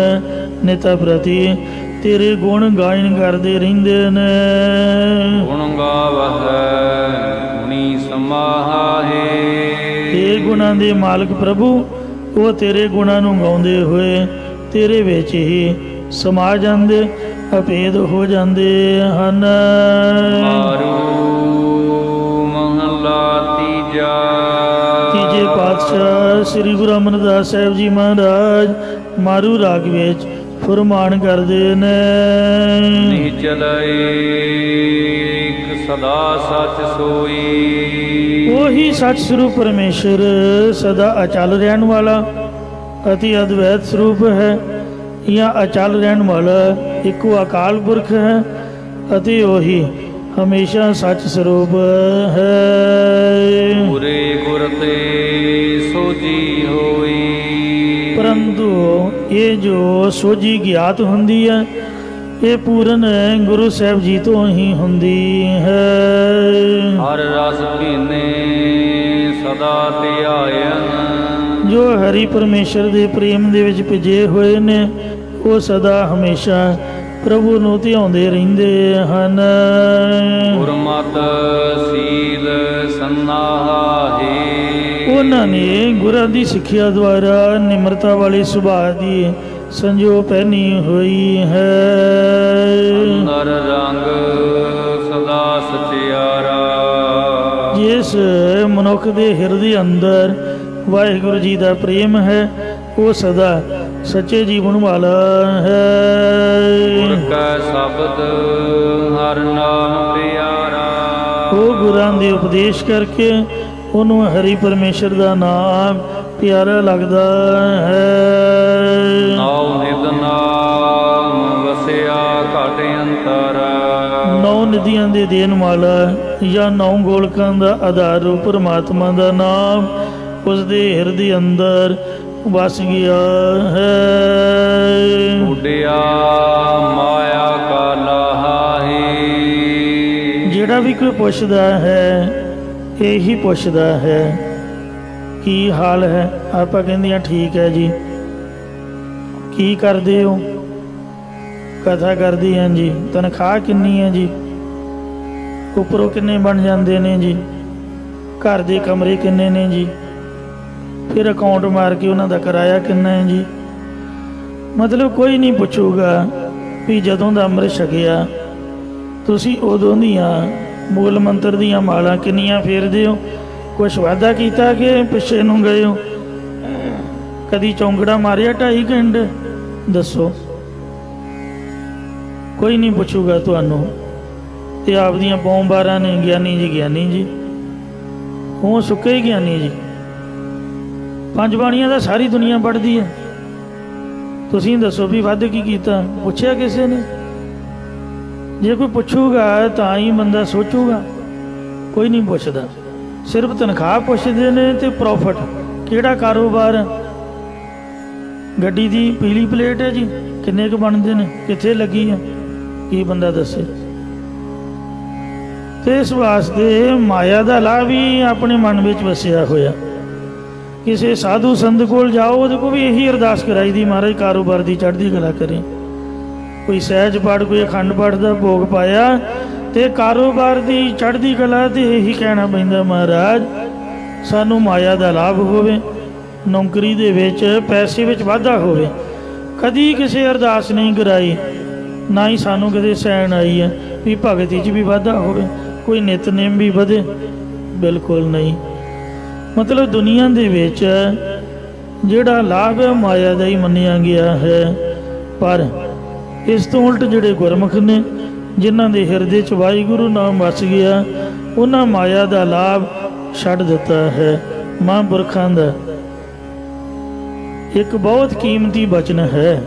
ਨਿਤ ਪ੍ਰਤੀ ਤੇਰੇ ਗੁਣ ਗਾਇਨ ਕਰਦੇ ਰਹਿੰਦੇ ਨੇ। ਗੁਣ ਗਾਵਹਿ ਗੁਣੀ ਸਮਾਹੇ। ਇਹ ਗੁਣਾਂ ਦੇ ਮਾਲਕ ਪ੍ਰਭੂ ਉਹ ਤੇਰੇ ਗੁਣਾਂ ਨੂੰ ਗਾਉਂਦੇ ਹੋਏ ਤੇਰੇ ਵਿੱਚ ਹੀ ਸਮਾ ਜਾਂਦੇ, ਅਭੇਦ ਹੋ ਜਾਂਦੇ ਹਨ। ਮਾਰੂ ਮਹਲਾ ਤੀਜਾ। ਤੀਜੇ ਪਾਤਸ਼ਾਹ ਸ੍ਰੀ ਗੁਰੂ ਅਮਰਦਾਸ ਸਾਹਿਬ ਜੀ ਮਹਾਰਾਜ ਮਾਰੂ ਰਾਗ ਵਿੱਚ ਫੁਰਮਾਨ ਕਰਦੇ ਨੇ। ਨਿਚਲ ਏਕ ਸਦਾ ਸਚ ਸੋਈ। ਉਹੀ ਸੱਚ ਸਰੂਪ ਪਰਮੇਸ਼ਰ ਸਦਾ ਅਚਲ ਰਹਿਣ ਵਾਲਾ ਅਤੀ ਅਦਵੈਤ ਸਰੂਪ ਹੈ ਜਾਂ ਅਚਲ ਰਹਿਣ ਵਾਲਾ ਇੱਕੋ ਅਕਾਲ ਪੁਰਖ ਹੈ ਅਤੇ ਉਹੀ ਹਮੇਸ਼ਾ ਸੱਚ ਸਰੂਪ ਹੈ। ਪੂਰੇ ਗੁਰ ਤੇ ਸੋਜੀ ਹੋਈ। ਪਰੰਤੂ ਇਹ ਜੋ ਸੋਝੀ ਗਿਆਤ ਹੁੰਦੀ ਹੈ ਇਹ ਪੂਰਨ ਗੁਰੂ ਸਾਹਿਬ ਜੀ ਤੋਂ ਹੀ ਹੁੰਦੀ ਹੈ। ਹਰ ਰਸ ਪੀਨੇ ਸਦਾ ਧਿਆਇਨ। ਜੋ ਹਰੀ ਪਰਮੇਸ਼ਰ ਦੇ ਪ੍ਰੇਮ ਦੇ ਵਿੱਚ ਭਿੱਜੇ ਹੋਏ ਨੇ ਉਹ ਸਦਾ ਹਮੇਸ਼ਾ ਪ੍ਰਭੂ ਨੂੰ ਧਿਆਉਂਦੇ ਰਹਿੰਦੇ ਹਨ। ਗੁਰਮਤਿ ਸੀਲ ਸਨਾਹੇ। ਉਹਨਾਂ ਨੇ ਗੁਰਾਂ ਦੀ ਸਿੱਖਿਆ ਦੁਆਰਾ ਨਿਮਰਤਾ ਵਾਲੇ ਸੁਭਾਅ ਦੀ ਸੰਜੋ ਪਹਿਨੀ ਹੋਈ ਹੈ। ਅੰਦਰ ਰੰਗ ਸਦਾ ਸਚਿਆਰਾ। ਜਿਸ ਮਨੁੱਖ ਦੇ ਹਿਰਦੇ ਅੰਦਰ ਵਾਹਿਗੁਰੂ ਜੀ ਦਾ ਪ੍ਰੇਮ ਹੈ ਉਹ ਸਦਾ ਸੱਚੇ ਜੀਵਨ ਵਾਲਾ ਹੈ। ਗੁਰ ਕੈ ਸ਼ਬਦ ਹਰ ਨਾਮ ਪਿਆਰਾ। ਉਹ ਗੁਰਾਂ ਦੇ ਉਪਦੇਸ਼ ਕਰਕੇ ਉਹਨੂੰ ਹਰੀ ਪਰਮੇਸ਼ਰ ਦਾ ਨਾਮ ਪਿਆਰਾ ਲੱਗਦਾ ਹੈ। ਨੌ ਨਿਤ ਨਾਮ ਵਸਿਆ ਘਟ ਅੰਤਰ। 9 ਨਦੀਆਂ ਦੇ ਦੇਣ ਵਾਲਾ ਜਾਂ 9 ਗੋਲਕਾਂ ਦਾ ਆਧਾਰ ਰੂਪ ਪਰਮਾਤਮਾ ਦਾ ਨਾਮ ਉਸ ਦੇ ਹਿਰਦੇ ਅੰਦਰ ਵਸ ਗਿਆ ਹੈ। ਉਡਿਆ ਮਾਇਆ ਕਾ ਲਾਹੇ। ਜਿਹੜਾ ਵੀ ਕੋਈ ਪੁੱਛਦਾ ਹੈ ਇਹੀ ਪੁੱਛਦਾ ਹੈ ਕੀ ਹਾਲ ਹੈ। ਆਪਾਂ ਕਹਿੰਦੇ ਹਾਂ ਠੀਕ ਹੈ ਜੀ। ਕੀ ਕਰਦੇ ਹੋ? ਕਥਾ ਕਰਦੇ ਹਾਂ ਜੀ। ਤਨਖਾਹ ਕਿੰਨੀ ਹੈ ਜੀ? ਉੱਪਰੋਂ ਕਿੰਨੇ ਬਣ ਜਾਂਦੇ ਨੇ ਜੀ? ਘਰ ਦੇ ਕਮਰੇ ਕਿੰਨੇ ਨੇ ਜੀ? ਫਿਰ ਅਕਾਊਂਟ ਮਾਰ ਕੇ ਉਹਨਾਂ ਦਾ ਕਿਰਾਇਆ ਕਿੰਨਾ ਹੈ ਜੀ? ਮਤਲਬ ਕੋਈ ਨਹੀਂ ਪੁੱਛੂਗਾ ਵੀ ਜਦੋਂ ਦਾ ਅੰਮ੍ਰਿਤ ਛਕਿਆ ਤੁਸੀਂ ਉਦੋਂ ਦੀਆਂ ਮੂਲ ਮੰਤਰ ਦੀਆਂ ਮਾਲਾਂ ਕਿੰਨੀਆਂ ਫੇਰਦੇ ਹੋ? ਕੁਛ ਵਾਅਦਾ ਕੀਤਾ ਕਿ ਪਿੱਛੇ ਨੂੰ ਗਏ ਹੋ? ਕਦੀ ਚੌਂਕੜਾ ਮਾਰਿਆ 2.5 ਘੰਟੇ? ਦੱਸੋ। ਕੋਈ ਨਹੀਂ ਪੁੱਛੂਗਾ ਤੁਹਾਨੂੰ। ਤੇ ਆਪਦੀਆਂ ਪੌਂਬਾਰਾਂ ਨੇ ਗਿਆਨੀ ਜੀ ਗਿਆਨੀ ਜੀ ਉਹ ਸੁੱਕੇ ਹੀ ਗਿਆਨੀ ਜੀ। 5 ਬਾਣੀਆਂ ਦਾ ਸਾਰੀ ਦੁਨੀਆ ਪੜ੍ਹਦੀ ਹੈ। ਤੁਸੀਂ ਦੱਸੋ ਵੀ ਵੱਧ ਕੀ ਕੀਤਾ? ਪੁੱਛਿਆ ਕਿਸੇ ਨੇ? ਜੇ ਕੋਈ ਪੁੱਛੂਗਾ ਤਾਂ ਹੀ ਬੰਦਾ ਸੋਚੂਗਾ। ਕੋਈ ਨਹੀਂ ਪੁੱਛਦਾ। ਸਿਰਫ ਤਨਖਾਹ ਪੁੱਛਦੇ ਨੇ ਤੇ ਪ੍ਰੋਫਿਟ ਕਿਹੜਾ ਕਾਰੋਬਾਰ। ਗੱਡੀ ਦੀ ਪੀਲੀ ਪਲੇਟ ਹੈ ਜੀ, ਕਿੰਨੇ ਕੁ ਬਣਦੇ ਨੇ, ਕਿੱਥੇ ਲੱਗੀ ਹੈ, ਕੀ ਬੰਦਾ ਦੱਸੇ। ਤੇ ਇਸ ਵਾਸਤੇ ਮਾਇਆ ਦਾ ਲਾਭ ਵੀ ਆਪਣੇ ਮਨ ਵਿੱਚ ਵਸਿਆ ਹੋਇਆ। ਕਿਸੇ ਸਾਧੂ ਸੰਤ ਕੋਲ ਜਾਓ ਉਹਦੇ ਕੋਲ ਵੀ ਇਹੀ ਅਰਦਾਸ ਕਰਾਈ ਦੀ ਮਹਾਰਾਜ ਕਾਰੋਬਾਰ ਦੀ ਚੜ੍ਹਦੀ ਕਲਾ ਕਰੇ। ਕੋਈ ਸਹਿਜ ਪਾਠ ਕੋਈ ਅਖੰਡ ਪਾਠ ਦਾ ਭੋਗ ਪਾਇਆ ਤੇ ਕਾਰੋਬਾਰ ਦੀ ਚੜ੍ਹਦੀ ਕਲਾ ਤੇ ਇਹੀ ਕਹਿਣਾ ਪੈਂਦਾ ਮਹਾਰਾਜ ਸਾਨੂੰ ਮਾਇਆ ਦਾ ਲਾਭ ਹੋਵੇ, ਨੌਕਰੀ ਦੇ ਵਿੱਚ ਪੈਸੇ ਵਿੱਚ ਵਾਧਾ ਹੋਵੇ। ਕਦੀ ਕਿਸੇ ਅਰਦਾਸ ਨਹੀਂ ਕਰਾਈ, ਨਾ ਹੀ ਸਾਨੂੰ ਕਦੇ ਸੈਣ ਆਈ ਹੈ ਵੀ ਭਗਤੀ 'ਚ ਵੀ ਵਾਧਾ ਹੋਵੇ, ਕੋਈ ਨਿਤਨੇਮ ਵੀ ਵਧੇ। ਬਿਲਕੁਲ ਨਹੀਂ। ਮਤਲਬ ਦੁਨੀਆ ਦੇ ਵਿੱਚ ਜਿਹੜਾ ਲਾਭ ਹੈ ਮਾਇਆ ਦਾ ਹੀ ਮੰਨਿਆ ਗਿਆ ਹੈ। ਪਰ ਇਸ ਤੋਂ ਉਲਟ ਜਿਹੜੇ ਗੁਰਮੁਖ ਨੇ ਜਿਨ੍ਹਾਂ ਦੇ ਹਿਰਦੇ 'ਚ ਵਾਹਿਗੁਰੂ ਨਾਮ ਵਸ ਗਿਆ ਉਹਨਾਂ ਮਾਇਆ ਦਾ ਲਾਭ ਛੱਡ ਦਿੱਤਾ ਹੈ। ਮਹਾਂਪੁਰਖਾਂ ਦਾ ਇੱਕ ਬਹੁਤ ਕੀਮਤੀ ਬਚਨ ਹੈ।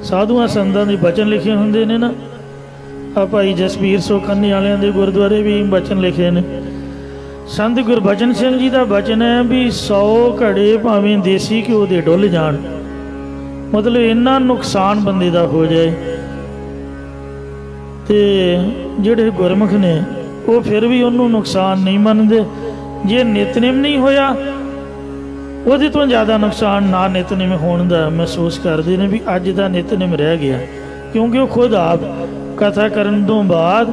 ਸਾਧੂਆਂ ਸੰਤਾਂ ਦੇ ਬਚਨ ਲਿਖੇ ਹੁੰਦੇ ਨੇ ਨਾ। ਆ ਭਾਈ ਜਸਵੀਰ ਸੋਖੰਨੀ ਵਾਲਿਆਂ ਦੇ ਗੁਰਦੁਆਰੇ ਵੀ ਬਚਨ ਲਿਖੇ ਨੇ। ਸੰਤ ਗੁਰਬਚਨ ਸਿੰਘ ਜੀ ਦਾ ਬਚਨ ਹੈ ਵੀ 100 ਘੜੇ ਭਾਵੇਂ ਦੇਸੀ ਘਿਓ ਦੇ ਡੁੱਲ ਜਾਣ, ਮਤਲਬ ਇੰਨਾ ਨੁਕਸਾਨ ਬੰਦੇ ਦਾ ਹੋ ਜਾਏ ਤੇ ਜਿਹੜੇ ਗੁਰਮੁਖ ਨੇ ਉਹ ਫਿਰ ਵੀ ਉਹਨੂੰ ਨੁਕਸਾਨ ਨਹੀਂ ਮੰਨਦੇ। ਜੇ ਨਿਤਨੇਮ ਨਹੀਂ ਹੋਇਆ ਉਹਦੇ ਤੋਂ ਜ਼ਿਆਦਾ ਨੁਕਸਾਨ ਨਾ ਨਿਤਨੇਮ ਹੋਣ ਦਾ ਮਹਿਸੂਸ ਕਰਦੇ ਨੇ ਵੀ ਅੱਜ ਦਾ ਨਿਤਨੇਮ ਰਹਿ ਗਿਆ, क्योंकि वो खुद आप कथा करन तो बाद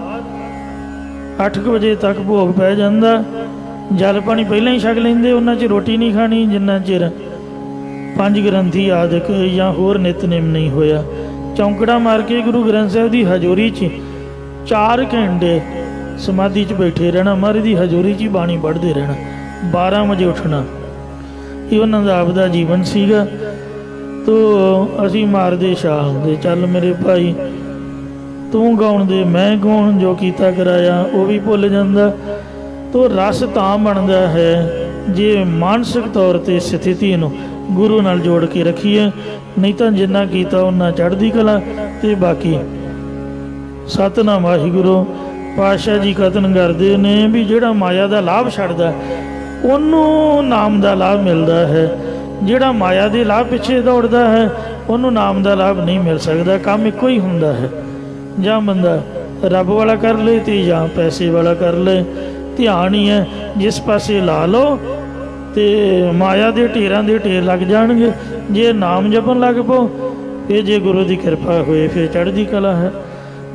8 बजे तक भोग पै जाता। जल पानी पहले ही छक लेंदे, उन्हां च रोटी नहीं खानी जिन्ना चिर 5 ग्रंथी आदਿਕ या होर नितनेम नहीं होया। चौंकड़ा मार के गुरु ग्रंथ साहिब की हजूरी च 4 घंटे समाधि च बैठे रहना, महाराज की हजूरी च बाणी पढ़ते रहना, 12 बजे उठना। ये उन्हों का आपदा जीवन सीगा। तो असी मारदे शाह दे, चल मेरे भाई तू गाउण दे मैं गाउण, जो कीता कराया वो भी भुल जाता। तो रस तां बनता है जे मानसिक तौर पर स्थिति नूं गुरु नाल जोड़ के रखीए, नहीं तो जिन्ना कीता उन्ना चढ़दी कला। ते बाकी सतनाम वाहिगुरू पातशाह जी कथन करते ने भी जिहड़ा माया का लाभ छड्डदा उन्होंने नाम का लाभ मिलता है, जिहड़ा माया के लाभ पिछे दौड़ता है उन्होंने नाम का लाभ नहीं मिल सकता। काम एको ही हुंदा है, जां बंदा रब वाला कर ले तो जां पैसे वाला कर ले। ध्यान ही है जिस पासे ला लो तो माया के ढेरां दे ढेर लग जाणगे। जे नाम जपन लग पो फिर जे गुरु की कृपा होए फिर चढ़दी कला है।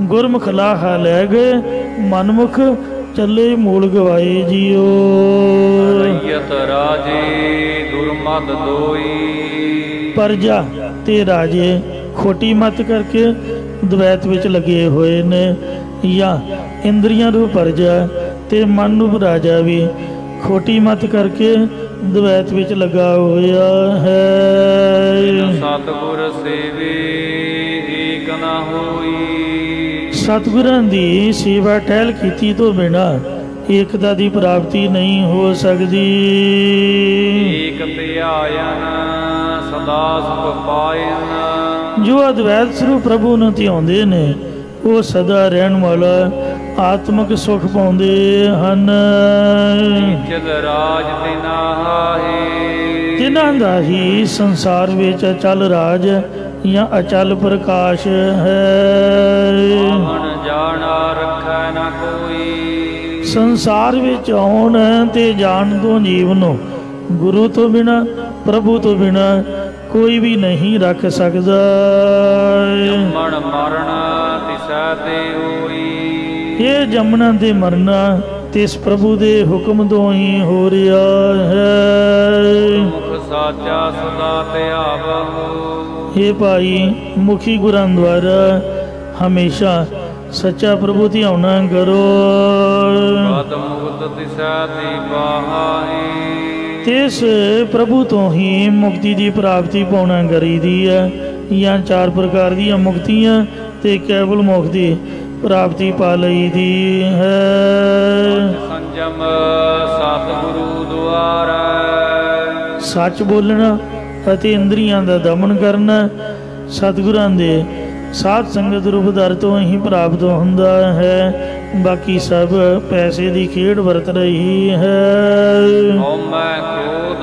गुरमुख लाहा लै गए मनमुख चले मूल गवाए जियो। रैयत राजे दुर्मत दोई, प्रजा ते राजे खोटी मत करके द्वैत विच लगे हुए ने, या इंद्रियां रूप प्रजा ते मन रूप राजा भी खोटी मत करके द्वैत विच लगा होया है। सतगुर सेवे एक न होई, सतगुरां दी सेवा टहल कीती तो बिना एकता की प्राप्ति नहीं हो सकती। एक ध्यायन सदा सुख पायन, जो अद्वैत स्वरूप प्रभु ਨੂੰ ਧਿਆਉਂਦੇ ਨੇ ਉਹ ਸਦਾ ਰਹਿਣ ਵਾਲਾ आत्मक सुख पाउंदे हन। चल राज तिना है, तिन्हां दा ही संसार विच अचल राज या अचल प्रकाश है। आवन जाना रखै न कोई, संसार विच आउण ते जाण तो जीव नूं गुरु तो बिना प्रभु तो बिना कोई भी नहीं रख सकदा। जमण मरण तिसै ते होई, ये जमना ते मरना तिस प्रभु दे हुक्म तो ही हो रहा है। मुख साचा सदा त्यावहु, हे भाई मुखी गुरां द्वारा हमेशा सच्चा प्रभु ध्याना करो। पद मुक्त तिसै ते पाहि, तिस प्रभु तो ही मुक्ति की प्राप्ति पाउना करी दी है। या 4 प्रकार दी मुक्तियां ते केवल मुक्ति प्राप्ति पा लई दी है। संजम सतगुरु द्वारा, सच बोलना ਅਤੇ ਇੰਦਰੀਆਂ ਦਾ ਦਮਨ ਕਰਨਾ ਸਤਿਗੁਰਾਂ ਦੇ ਸਾਧ ਸੰਗਤ ਰੂਪ ਦਰ ਤੋਂ ਹੀ ਪ੍ਰਾਪਤ ਹੁੰਦਾ ਹੈ। ਬਾਕੀ ਸਭ ਪੈਸੇ ਦੀ ਖੇਡ ਵਰਤ ਰਹੀ ਹੈ। ਹਉਮੈ ਕ੍ਰੋਧ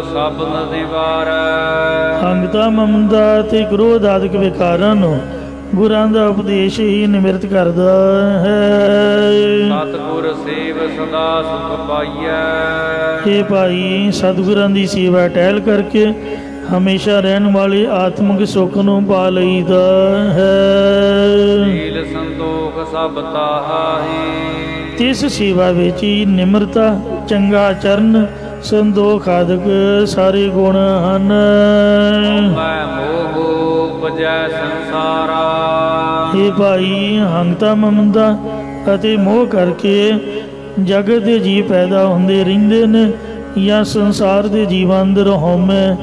ਸਭ ਨਿਵਾਰੈ, ਹੰਗਤਾ ਮਮਤਾ ਤੇ ਕ੍ਰੋਧ ਆਦਿਕ ਵਿਕਾਰਾਂ ਨੂੰ ਗੁਰਾਂ ਦਾ ਉਪਦੇਸ਼ ਹੀ ਨਿਵਰਤ ਕਰਦਾ ਹੈ। ਸਤਿਗੁਰ ਸੇਵ ਸਦਾ ਸੁਖ ਪਾਈਐ, हे ਭਾਈ ਸਤਿਗੁਰਾਂ ਦੀ ਸੇਵਾ ਟਹਿਲ ਕਰਕੇ ਹਮੇਸ਼ਾ ਰਹਿਣ ਵਾਲੇ ਆਤਮਿਕ ਸੁੱਖ ਨੂੰ ਪਾ ਲਈਦਾ ਹੈ। ਨੀਲ ਸੰਤੋਖ ਸਭ ਤਾਹੀ, ਤਿਸ ਸੇਵਾ ਵਿੱਚ ਹੀ ਨਿਮਰਤਾ ਚੰਗਾ ਚਰਨ ਸੰਤੋਖ ਆਦਿਕ ਸਾਰੇ ਗੁਣ ਹਨ। ਮੈਂ ਮੋਹ ਉਪਜੈ ਸੰਸਾਰਾ, हे ਭਾਈ ਹੰਗਤਾ ਮਮਤਾ ਅਤੇ ਮੋਹ ਕਰਕੇ ਜਗਤ ਦੇ ਜੀਵ ਪੈਦਾ ਹੁੰਦੇ ਰਹਿੰਦੇ ਨੇ ਜਾਂ ਸੰਸਾਰ ਦੇ ਜੀਵਾਂ ਅੰਦਰ ਹਉਮੈ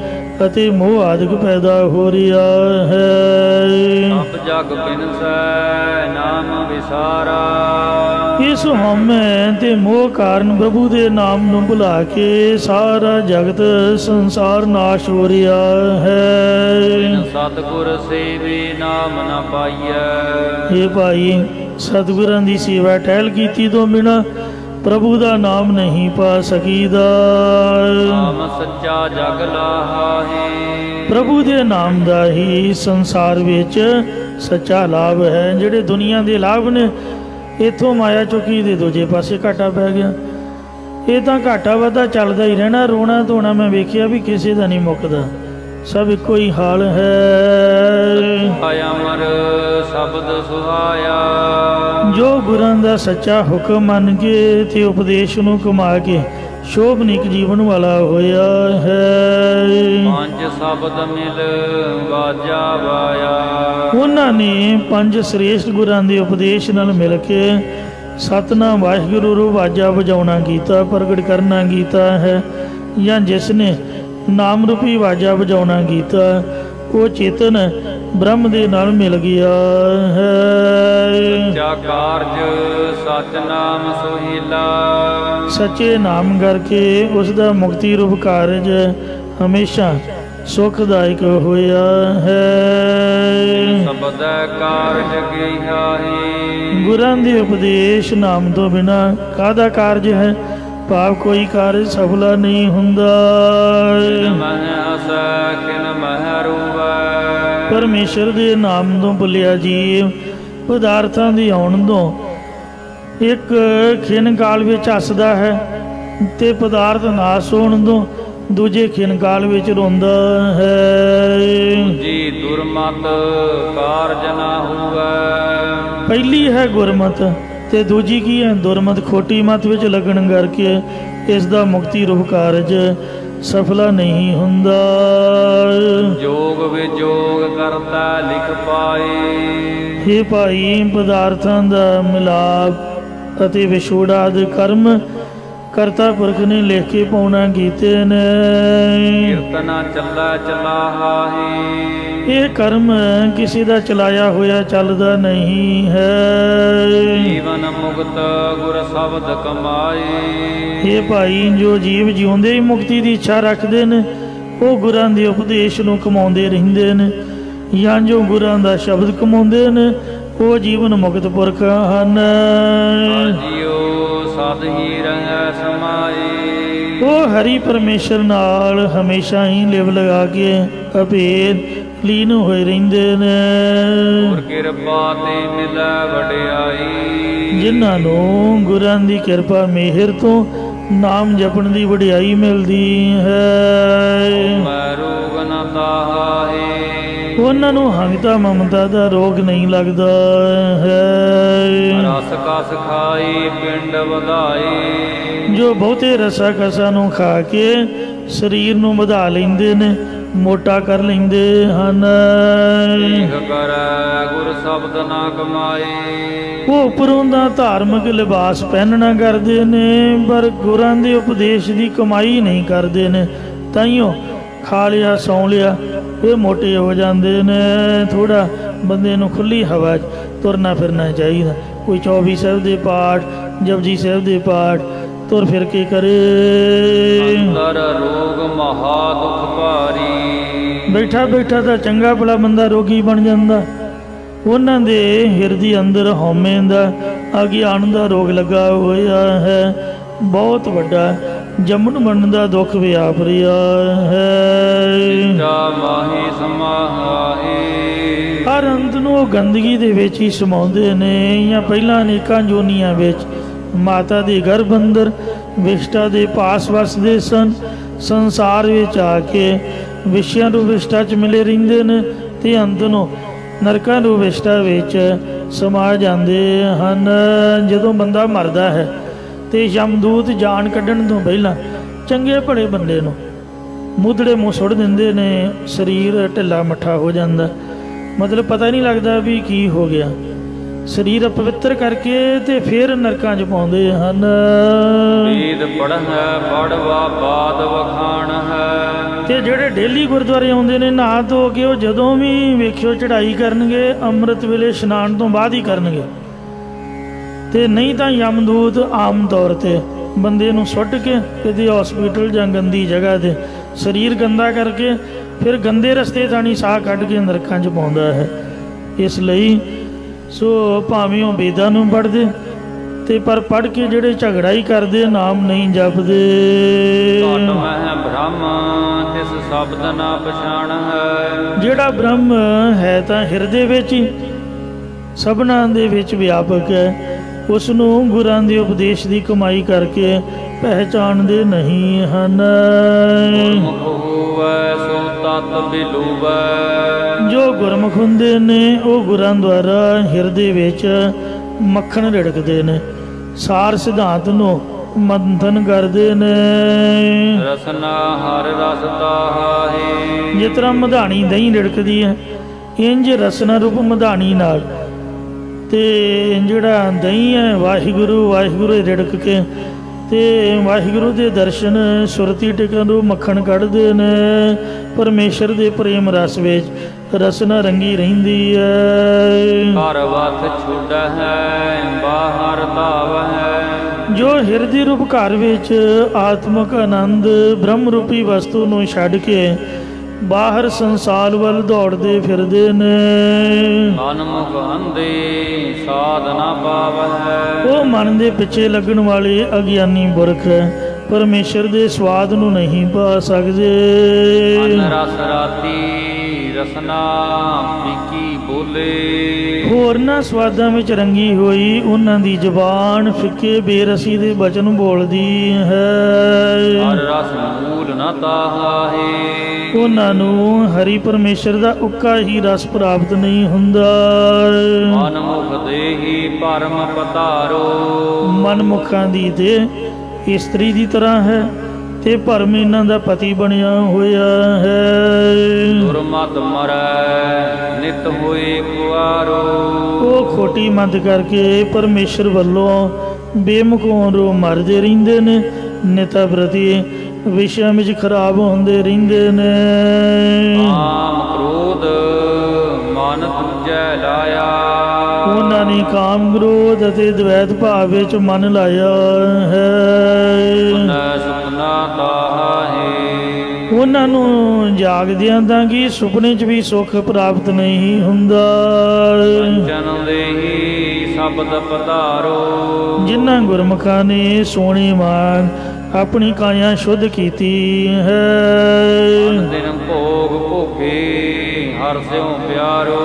ਅਤੇ ਮੋਹ ਆਦਿਕ ਪੈਦਾ ਹੋ ਰਿਹਾ ਹੈ। ਸਭ ਜਗ ਬਿਨਸੈ ਨਾਮ ਵਿਸਾਰਾ, ਇਸ ਹਉਮੈ ਤੇ ਮੋਹ ਕਾਰਨ ਪ੍ਰਭੂ ਦੇ ਨਾਮ ਨੂੰ ਭੁਲਾ ਕੇ ਸਾਰਾ ਜਗਤ ਸੰਸਾਰ ਨਾਸ਼ ਹੋ ਰਿਹਾ ਹੈ। ਸਤਿਗੁਰ ਸੇਵੇ ਨਾਮ ਨ ਪਾਈਐ, हे ਭਾਈ ਸਤਿਗੁਰਾਂ ਦੀ ਸੇਵਾ ਟਹਿਲ ਕੀਤੀ ਤੋਂ ਬਿਨਾ ਪ੍ਰਭੂ ਦਾ ਨਾਮ ਨਹੀਂ ਪਾ ਸਕੀਦਾ। ਨਾਮ ਸੱਚਾ ਜਗ ਲਾਹੇ, ਪ੍ਰਭੂ ਦੇ ਨਾਮ ਦਾ ਹੀ ਸੰਸਾਰ ਵਿੱਚ ਸੱਚਾ ਲਾਭ ਹੈ। ਜਿਹੜੇ ਦੁਨੀਆ ਦੇ ਲਾਭ ਨੇ ਇੱਥੋਂ ਮਾਇਆ ਚੁੱਕੀ ਦੇ ਦੂਜੇ ਪਾਸੇ ਘਾਟਾ ਪੈ ਗਿਆ। ਇਹ ਤਾਂ ਘਾਟਾ ਵਾਧਾ ਚੱਲਦਾ ਹੀ ਰਹਿਣਾ। ਰੋਣਾ ਧੋਣਾ ਮੈਂ ਵੇਖਿਆ ਵੀ ਕਿਸੇ ਦਾ ਨਹੀਂ ਮੁੱਕਦਾ। सब एको ही हाल है। अमर शब्द सुहाया जो गुरां दा सच्चा हुक्म मन के ते उपदेश नूं कमा के शोभनिक जीवन वाला होया है। पंज शब्द मिल बाजा वाया उन्हां ने पंज श्रेष्ठ गुरां दे उपदेश नाल मिल के सतनाम वाहिगुरू रू वाजा बजाउणा कीता, प्रगट करना कीता है। या जिसने नाम रूपी वाजा बजाउणा कीता वो चेतन ब्रह्म दे नाल मिल गया है। सच्चा कारज सच नाम सुहीला सच्चे नाम करके उसका मुक्ति रूप कारज हमेशा सुखदायक होया है। शब्द कारज गिहाही गुरां दे उपदेश नाम तो बिना कादा कारज है। भाव कोई कार्य सफला नहीं हुंदा। परमेश्वर दे नाम तो भुलिया जीव पदार्थां दी आउण तो एक खिन काल विच हसदा है ते पदार्थ नाश होण तो दूजे खिन काल विच रोंदा है। जी दुर्मत कारज ना हुआ पहली है गुरमत ते दूजी की है दुरमत। खोटी मत विच लगन करके इसका मुक्ति रूप कारज सफला नहीं हुंदा। जोग विजोग करता लिख पाए हे भाई पदार्थां दा मिलाप अते विछोड़ाद कर्म करता पुरख ने लिख के पाउणा कीते ने। कीर्तना चला चला हाही ये कर्म किसी दा चलाया होया चलदा नहीं है। जीवन मुक्त गुर शब्द कमाए हे भाई जो जीव जिउंदे ही मुक्ति की इच्छा रखते हैं वो गुरां दे उपदेश नूं कमाउंदे रहिंदे ने। या जो गुरां दा शब्द कमाउंदे ने वो जीवन मुक्त पुरख हन। सद ही रहा समाए वो हरि परमेश्वर नाल हमेशा ही लिव लगा के अभेद लीन होए रहिंदे ने। किरपा ते मिलै वडियाई जिन्हां नूं गुरां दी किरपा मेहर तो नाम जपण दी वडियाई मिलदी है। रोग न ताहाए उन्हां नूं हंगता ममता दा रोग नहीं लगदा है। रस कस खाई पिंड वधाए जो बहुते रसा कसा नूं खा के शरीर नूं वधा लैंदे ने मोटा कर लैंदे हन। कर गुर शब्द ना कमाए वो उपरों दा धार्मिक लिबास पहनना करते ने पर गुरां दे उपदेश की कमाई नहीं करते ने। ताइयों खा लिया सौ लिया ये मोटे हो जाते ने। थोड़ा बंदे नूं खुली हवा तुरना फिरना चाहिए। कोई 24 साहिब दे पाठ जपजी साहिब दे पाठ तुर फिर के करे। रोग महा दुख भारी बैठा बैठा तो चंगा भला बंदा रोगी बन जाता। उन्हां दे हिरदी अंदर हौमे दा अज्ञान दा रोग लगा होया है। बहुत वड्डा जमन बनने का दुख व्याप रहा है। माही समाहे हर अंत नूं गंदगी दे विच ही समाउंदे ने। या पहलां अनेकां जोनियां विच माता दे गर्भ अंदर विष्टा दे पास वसदे सन। संसार विच आके विषयां रूप विष्टा च मिले रहिंदे ने ते अंत नूं नरकां रूप विष्टा विच समा जांदे हन। जदों बंदा मरदा है ते यमदूत जान कड्ढण तो पहला चंगे भले बंदे नूं मुदड़े मूँह सुट दिंदे ने। शरीर ढिला मट्ठा हो जाता मतलब पता नहीं लगता भी की हो गया। शरीर अपवित्र करके ते फिर नरकां च पाउंदे हन। वेद पढ़ना पढ़वा बाद वखाण है ते ਜਿਹੜੇ डेली गुरुद्वारे आउंदे ने नहा धो के ਉਹ ਜਦੋਂ भी ਵੇਖਿਓ चढ़ाई करनगे ਅੰਮ੍ਰਿਤ ਵੇਲੇ ਇਸ਼ਨਾਨ ਤੋਂ ਬਾਅਦ ਹੀ ਕਰਨਗੇ। ਤੇ ਨਹੀਂ ਤਾਂ ਯਮਦੂਤ ਆਮ ਤੌਰ ਤੇ ਬੰਦੇ ਨੂੰ ਸੁੱਟ ਕੇ ਕਿਤੇ ਹਸਪੀਟਲ ਜਾਂ ਗੰਦੀ ਜਗ੍ਹਾ ਤੇ ਸਰੀਰ ਗੰਦਾ ਕਰਕੇ ਫਿਰ ਗੰਦੇ ਰਸਤੇ ਥਾਣੀ ਸਾਹ ਕੱਢ ਕੇ ਨਰਕਾਂ 'ਚ ਪਾਉਂਦਾ ਹੈ। ਇਸ ਲਈ ਸੋ ਭਾਵੇਂ ਉਹ ਵੇਦਾਂ ਨੂੰ ਪੜ੍ਹਦੇ ਤੇ ਪਰ ਪੜ੍ਹ ਕੇ ਜਿਹੜੇ ਝਗੜਾ ਹੀ ਕਰਦੇ ਨਾਮ ਨਹੀਂ ਜਪਦੇ। ਤਿਸ ਸ਼ਬਦ ਨਾ ਪਛਾਣ ਹੈ ਜਿਹੜਾ ਬ੍ਰਹਮ ਹੈ ਤਾਂ ਹਿਰਦੇ ਵਿੱਚ ਹੀ ਸਭਨਾਂ ਦੇ ਵਿੱਚ ਵਿਆਪਕ ਹੈ। ਉਸ ਨੂੰ ਗੁਰਾਂ ਦੇ ਉਪਦੇਸ਼ ਦੀ ਕਮਾਈ ਕਰਕੇ ਪਹਿਚਾਣਦੇ ਨਹੀਂ ਹਨ। ਹੋਵੇ ਸੋ ਤਤ ਬਿਲੂਵੈ। ਜੋ ਗੁਰਮੁਖ ਹੁੰਦੇ ਨੇ ਉਹ ਗੁਰਾਂ ਦੁਆਰਾ ਹਿਰਦੇ ਵਿੱਚ ਮੱਖਣ ਰਿੜਕਦੇ ਨੇ, ਸਾਰ ਸਿਧਾਂਤ ਨੂੰ ਮੰਥਨ ਕਰਦੇ ਨੇ। ਰਸਨਾ ਹਰ ਰਸ ਤਾਹਾਹੇ। ਜਿਸ ਤਰ੍ਹਾਂ ਮਧਾਣੀ ਦਹੀਂ ਰਿੜਕਦੀ ਹੈ, ਇੰਜ ਰਸਨਾ ਰੂਪ ਮਧਾਣੀ ਨਾਲ ਤੇ ਜਿਹੜਾ ਦਹੀਂ ਹੈ ਵਾਹਿਗੁਰੂ ਵਾਹਿਗੁਰੂ ਰਿੜਕ ਕੇ ਤੇ ਵਾਹਿਗੁਰੂ ਦੇ ਦਰਸ਼ਨ ਸੁਰਤੀ ਟਿਕਣ ਨੂੰ ਮੱਖਣ ਕੱਢਦੇ ਨੇ। ਪਰਮੇਸ਼ਰ ਦੇ ਪ੍ਰੇਮ ਰਸ ਵਿੱਚ ਰਸਨਾ ਰੰਗੀ ਰਹਿੰਦੀ ਹੈ। ਘਰ ਵਸ ਛੁੱਟੈ ਹੈ ਬਾਹਰ ਧਾਵੈ। ਜੋ ਹਿਰਦੇ ਰੂਪ ਘਰ ਵਿੱਚ ਆਤਮਕ ਆਨੰਦ ਬ੍ਰਹਮ ਰੂਪੀ ਵਸਤੂ ਨੂੰ ਛੱਡ ਕੇ ਬਾਹਰ ਸੰਸਾਰ ਵੱਲ ਦੌੜਦੇ ਫਿਰਦੇ ਨੇ, ਮਨਮੁਖ ਅੰਧੇ ਸਾਧ ਨਾ ਪਾਵੈ। ਉਹ ਮਨ ਦੇ ਪਿੱਛੇ ਲੱਗਣ ਵਾਲੇ ਅਗਿਆਨੀ ਪੁਰਖ ਪਰਮੇਸ਼ਰ ਦੇ ਸਵਾਦ ਨੂੰ ਨਹੀਂ ਪਾ ਸਕਦੇ। ਮਨ ਰਸ ਰਾਤੀ ਰਸਨਾ ਫਿੱਕੀ ਬੋਲੇ। ਹੋਰਨਾਂ ਸਵਾਦਾਂ ਵਿੱਚ ਰੰਗੀ ਹੋਈ ਉਹਨਾਂ ਦੀ ਜ਼ੁਬਾਨ ਫਿੱਕੇ ਬੇਰਸੀ ਦੇ ਬਚਨ ਬੋਲਦੀ ਹੈ। ਹਰ ਰਸ ਮੂਲ ਨਾ ਤਾਹਾਹੇ। ਉਹਨਾਂ ਨੂੰ ਹਰੀ ਪਰਮੇਸ਼ਰ ਦਾ ਉੱਕਾ ਹੀ ਰਸ ਪ੍ਰਾਪਤ ਨਹੀਂ ਹੁੰਦਾ। ਮਨਮੁਖ ਦੇਹੀ ਭਰਮ ਪਤਾਰੋ। ਮਨਮੁਖਾਂ ਦੀ ਤੇ ਇਸਤਰੀ ਦੀ ਤਰ੍ਹਾਂ ਹੈ ਤੇ ਭਰਮ ਇਹਨਾਂ ਦਾ ਪਤੀ ਬਣਿਆ ਹੋਇਆ ਹੈ। ਦੁਰਮਤ ਮਰੈ ਨਿਤ ਹੋਏ ਕੁਆਰੋ। ਉਹ ਖੋਟੀ ਮਤ ਕਰਕੇ ਪਰਮੇਸ਼ਰ ਵੱਲੋਂ ਬੇਮੁਖੋਂ ਰੋ ਮਰਦੇ ਰਹਿੰਦੇ ਨੇ, ਨਿਤਾ ਪ੍ਰਤੀ ਵਿਸ਼ਿਆਂ ਵਿੱਚ ਖਰਾਬ ਹੁੰਦੇ ਰਹਿੰਦੇ ਨੇ। ਕਾਮ ਕ੍ਰੋਧ ਮਨ ਤੁਜੈ ਲਾਇਆ। ਉਹਨਾਂ ਨੇ ਕਾਮ ਕ੍ਰੋਧ ਅਤੇ ਦ્વੈਤ ਭਾਵ ਵਿੱਚ ਮਨ ਲਾਇਆ ਹੈ। ਸੁਪਨਾ ਤਾਹਾਹੇ। ਉਹਨਾਂ ਨੂੰ ਜਾਗਦਿਆਂ ਤਾਂ ਕਿ ਸੁਪਨੇ 'ਚ ਵੀ ਸੁੱਖ ਪ੍ਰਾਪਤ ਨਹੀਂ ਹੁੰਦਾ। ਕੰਚਨ ਦੇਹੀ ਸ਼ਬਦ ਪਧਾਰੋ। ਜਿਨ੍ਹਾਂ ਗੁਰਮੁਖਾਂ ਨੇ ਸੋਹਣੇ ਵਾਂਗ ਆਪਣੀ ਕਾਇਆ ਸ਼ੁੱਧ ਕੀਤੀ ਹੈ। ਦਿਨ ਭੋਗ ਭੋਗੇ ਹਰ ਸਿਉ ਪਿਆਰੋ।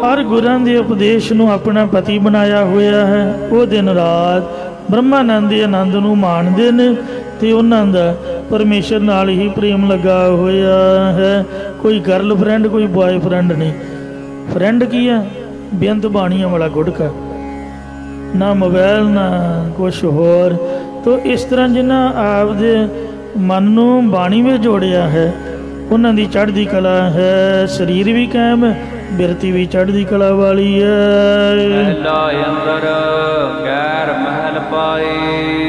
ਹਰ ਗੁਰਾਂ ਦੇ ਉਪਦੇਸ਼ ਨੂੰ ਆਪਣਾ ਪਤੀ ਬਣਾਇਆ ਹੋਇਆ ਹੈ। ਉਹ ਦਿਨ ਰਾਤ ਬ੍ਰਹਮਾਨੰਦ ਦੇ ਆਨੰਦ ਨੂੰ ਮਾਣਦੇ ਨੇ ਤੇ ਉਹਨਾਂ ਦਾ ਪਰਮੇਸ਼ਰ ਨਾਲ ਹੀ ਪ੍ਰੇਮ ਲੱਗਾ ਹੋਇਆ ਹੈ। ਕੋਈ ਗਰਲ ਫਰੈਂਡ ਕੋਈ ਬॉय ਫਰੈਂਡ ਨਹੀਂ। ਫਰੈਂਡ ਕੀ ਹੈ? ਬੇਅੰਤ ਬਾਣੀਆਂ ਵਾਲਾ ਗੁਟਕਾ, ਨਾ ਮੋਬਾਈਲ ਨਾ ਕੁਛ ਹੋਰ। ਤੋ ਇਸ ਤਰ੍ਹਾਂ ਜਿਨ੍ਹਾਂ ਆਪਦੇ ਮਨ ਨੂੰ ਬਾਣੀ ਵਿੱਚ ਜੋੜਿਆ ਹੈ ਉਹਨਾਂ ਦੀ ਚੜ੍ਹਦੀ ਕਲਾ ਹੈ। ਸਰੀਰ ਵੀ ਕਾਇਮ ਹੈ, ਬਿਰਤੀ ਵੀ ਚੜ੍ਹਦੀ ਕਲਾ ਵਾਲੀ ਹੈ। ਮਹਿਲਾ ਅੰਦਰ ਗੈਰ ਮਹਿਲ ਪਾਏ।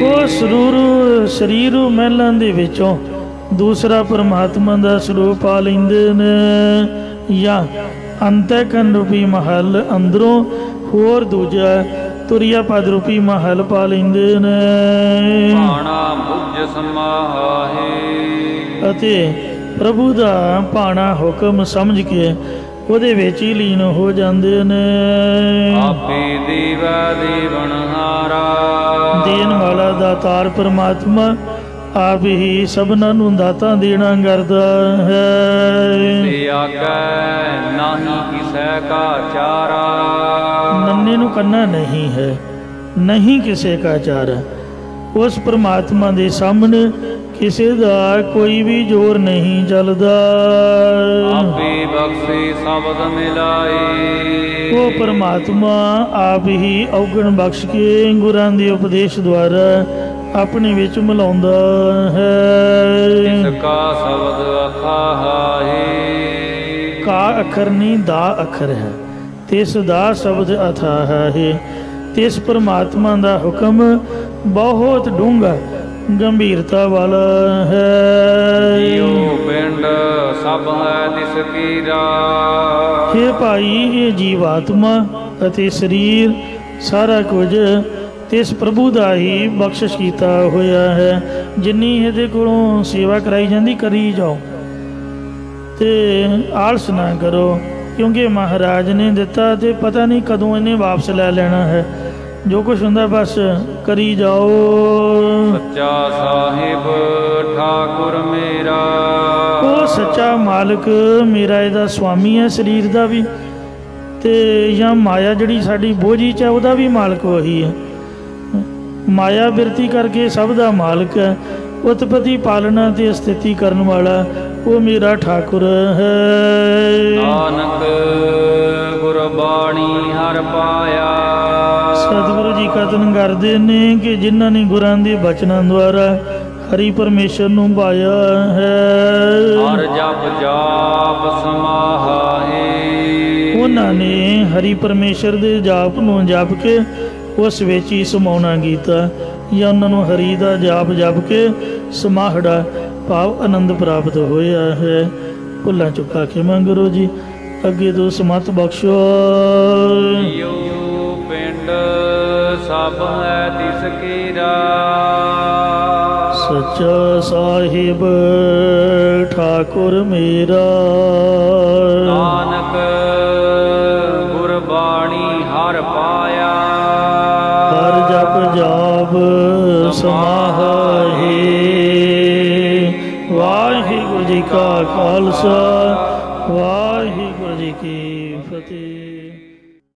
ਉਹ ਸਰੀਰ ਮਹਿਲਾਂ ਦੇ ਵਿੱਚੋਂ ਦੂਸਰਾ ਪਰਮਾਤਮਾ ਦਾ ਸਰੂਪ ਪਾ ਲੈਂਦੇ ਨੇ, ਜਾਂ ਅੰਤःਕਰਨ ਰੂਪੀ ਮਹਲ ਅੰਦਰੋਂ ਹੋਰ ਦੂਜਾ ਤੁਰਿਆ ਪਦ ਰੂਪੀ ਮਹਲ ਪਾ ਲੈਂਦੇ ਨੇ। ਭਾਣਾ ਬੁੱਝ ਸਮਾਹਾਹੇ। ਅਤੇ ਪ੍ਰਭੂ ਦਾ ਭਾਣਾ ਹੁਕਮ ਸਮਝ ਕੇ ਉਹਦੇ ਵਿੱਚ ਹੀ ਲੀਨ ਹੋ ਜਾਂਦੇ ਨੇ। ਆਪੇ ਦੇਵੈ ਦੇਵਨਹਾਰਾ। ਦੇਣ ਵਾਲਾ ਦਾਤਾਰ ਪਰਮਾਤਮਾ ਆਪ ਹੀ ਸਭਨਾਂ ਨੂੰ ਦਾਤਾਂ ਦੇਣਾ ਕਰਦਾ ਹੈ। ਤੇ ਆਗੈ ਨਾਹੀ ਕਿਸੈ ਕਾ ਚਾਰਾ। ਨੰਨੇ ਨੂੰ ਕੰਨਾ ਨਹੀਂ ਹੈ, ਨਹੀਂ ਕਿਸੇ ਕਾ ਚਾਰਾ। ਉਸ ਪਰਮਾਤਮਾ ਦੇ ਸਾਹਮਣੇ ਕਿਸੇ ਦਾ ਕੋਈ ਵੀ ਜ਼ੋਰ ਨਹੀਂ ਚੱਲਦਾ। ਆਪੇ ਬਖਸ਼ੇ ਸ਼ਬਦ ਮਿਲਾਏ। ਉਹ ਪਰਮਾਤਮਾ ਆਪ ਹੀ ਔਗਣ ਬਖਸ਼ ਕੇ ਗੁਰਾਂ ਦੇ ਉਪਦੇਸ਼ ਦੁਆਰਾ ਆਪਣੇ ਵਿੱਚ ਮਿਲਾਉਂਦਾ ਹੈ। ਇਸ ਕਾ ਸ਼ਬਦ ਅਥਾਹੇ। ਕਾ ਅੱਖਰ ਨਹੀਂ, ਦਾ ਅੱਖਰ ਹੈ। ਤਿਸ ਦਾ ਸ਼ਬਦ ਅਥਾਹ ਹੈ। ਤਿਸ ਪਰਮਾਤਮਾ ਦਾ ਹੁਕਮ ਬਹੁਤ ਡੂੰਘਾ ਗੰਭੀਰਤਾ ਵਾਲਾ ਹੈ। ਜੀਉ ਪਿੰਡ ਸਭ ਹੈ ਤਿਸ ਕੀਰਾ। ਹੇ ਭਾਈ, ਇਹ ਜੀਵਾਤਮਾ ਅਤੇ ਸਰੀਰ ਸਾਰਾ ਕੁਝ ਤਿਸ ਪ੍ਰਭੂ ਦਾ ਹੀ ਬਖਸ਼ਿਸ਼ ਕੀਤਾ ਹੋਇਆ ਹੈ। ਜਿੰਨੀ ਇਹਦੇ ਕੋਲੋਂ ਸੇਵਾ ਕਰਾਈ ਜਾਂਦੀ ਕਰੀ ਜਾਓ ਤੇ ਆਲਸ ਨਾ ਕਰੋ, ਕਿਉਂਕਿ ਮਹਾਰਾਜ ਨੇ ਦਿੱਤਾ ਤੇ ਪਤਾ ਨਹੀਂ ਕਦੋਂ ਇਹਨੇ ਵਾਪਸ ਲੈ ਲੈਣਾ ਹੈ। ਜੋ ਕੁਛ ਹੁੰਦਾ ਬਸ ਕਰੀ ਜਾਓ। ਸੱਚਾ ਸਾਹਿਬ ਠਾਕੁਰ ਮੇਰਾ। ਉਹ ਸੱਚਾ ਮਾਲਕ ਮੇਰਾ, ਇਹਦਾ ਸੁਆਮੀ ਹੈ ਸਰੀਰ ਦਾ ਵੀ, ਤੇ ਜਾਂ ਮਾਇਆ ਜਿਹੜੀ ਸਾਡੀ ਬੋਝੀ 'ਚ ਹੈ ਉਹਦਾ ਵੀ ਮਾਲਕ ਉਹੀ ਹੈ। ਮਾਇਆ ਬਿਰਤੀ ਕਰਕੇ ਸਭ ਦਾ ਮਾਲਕ ਹੈ। ਉਤਪਤੀ ਪਾਲਣਾ ਤੇ ਸਥਿਤੀ ਕਰਨ ਵਾਲਾ वो मेरा ठाकुर है। नानक गुरबाणी हर पाया। सतगुरु जी कथन करते ने कि जिन्हों ने गुरां दे बचनों द्वारा हरि परमेश्वर नूं पाया है। हर जप जाप समाहाए। उन्होंने हरि परमेश्वर दे जाप नूं जप के उस विच ही समाउणा कीता, या उन्होंने हरि दा जाप जप के समाहड़ा भाव आनंद प्राप्त होया है। भुल्लां चुका के मंगरो जी अगे तो समत बख्शो। जियो पिंड सब है तिस कीरा। सच्चा साहिब ठाकुर मेरा। नानक गुरबाणी हर पाया। हर जप जाप समाहे। वाहिगुरु जी का खालसा वाहिगुरु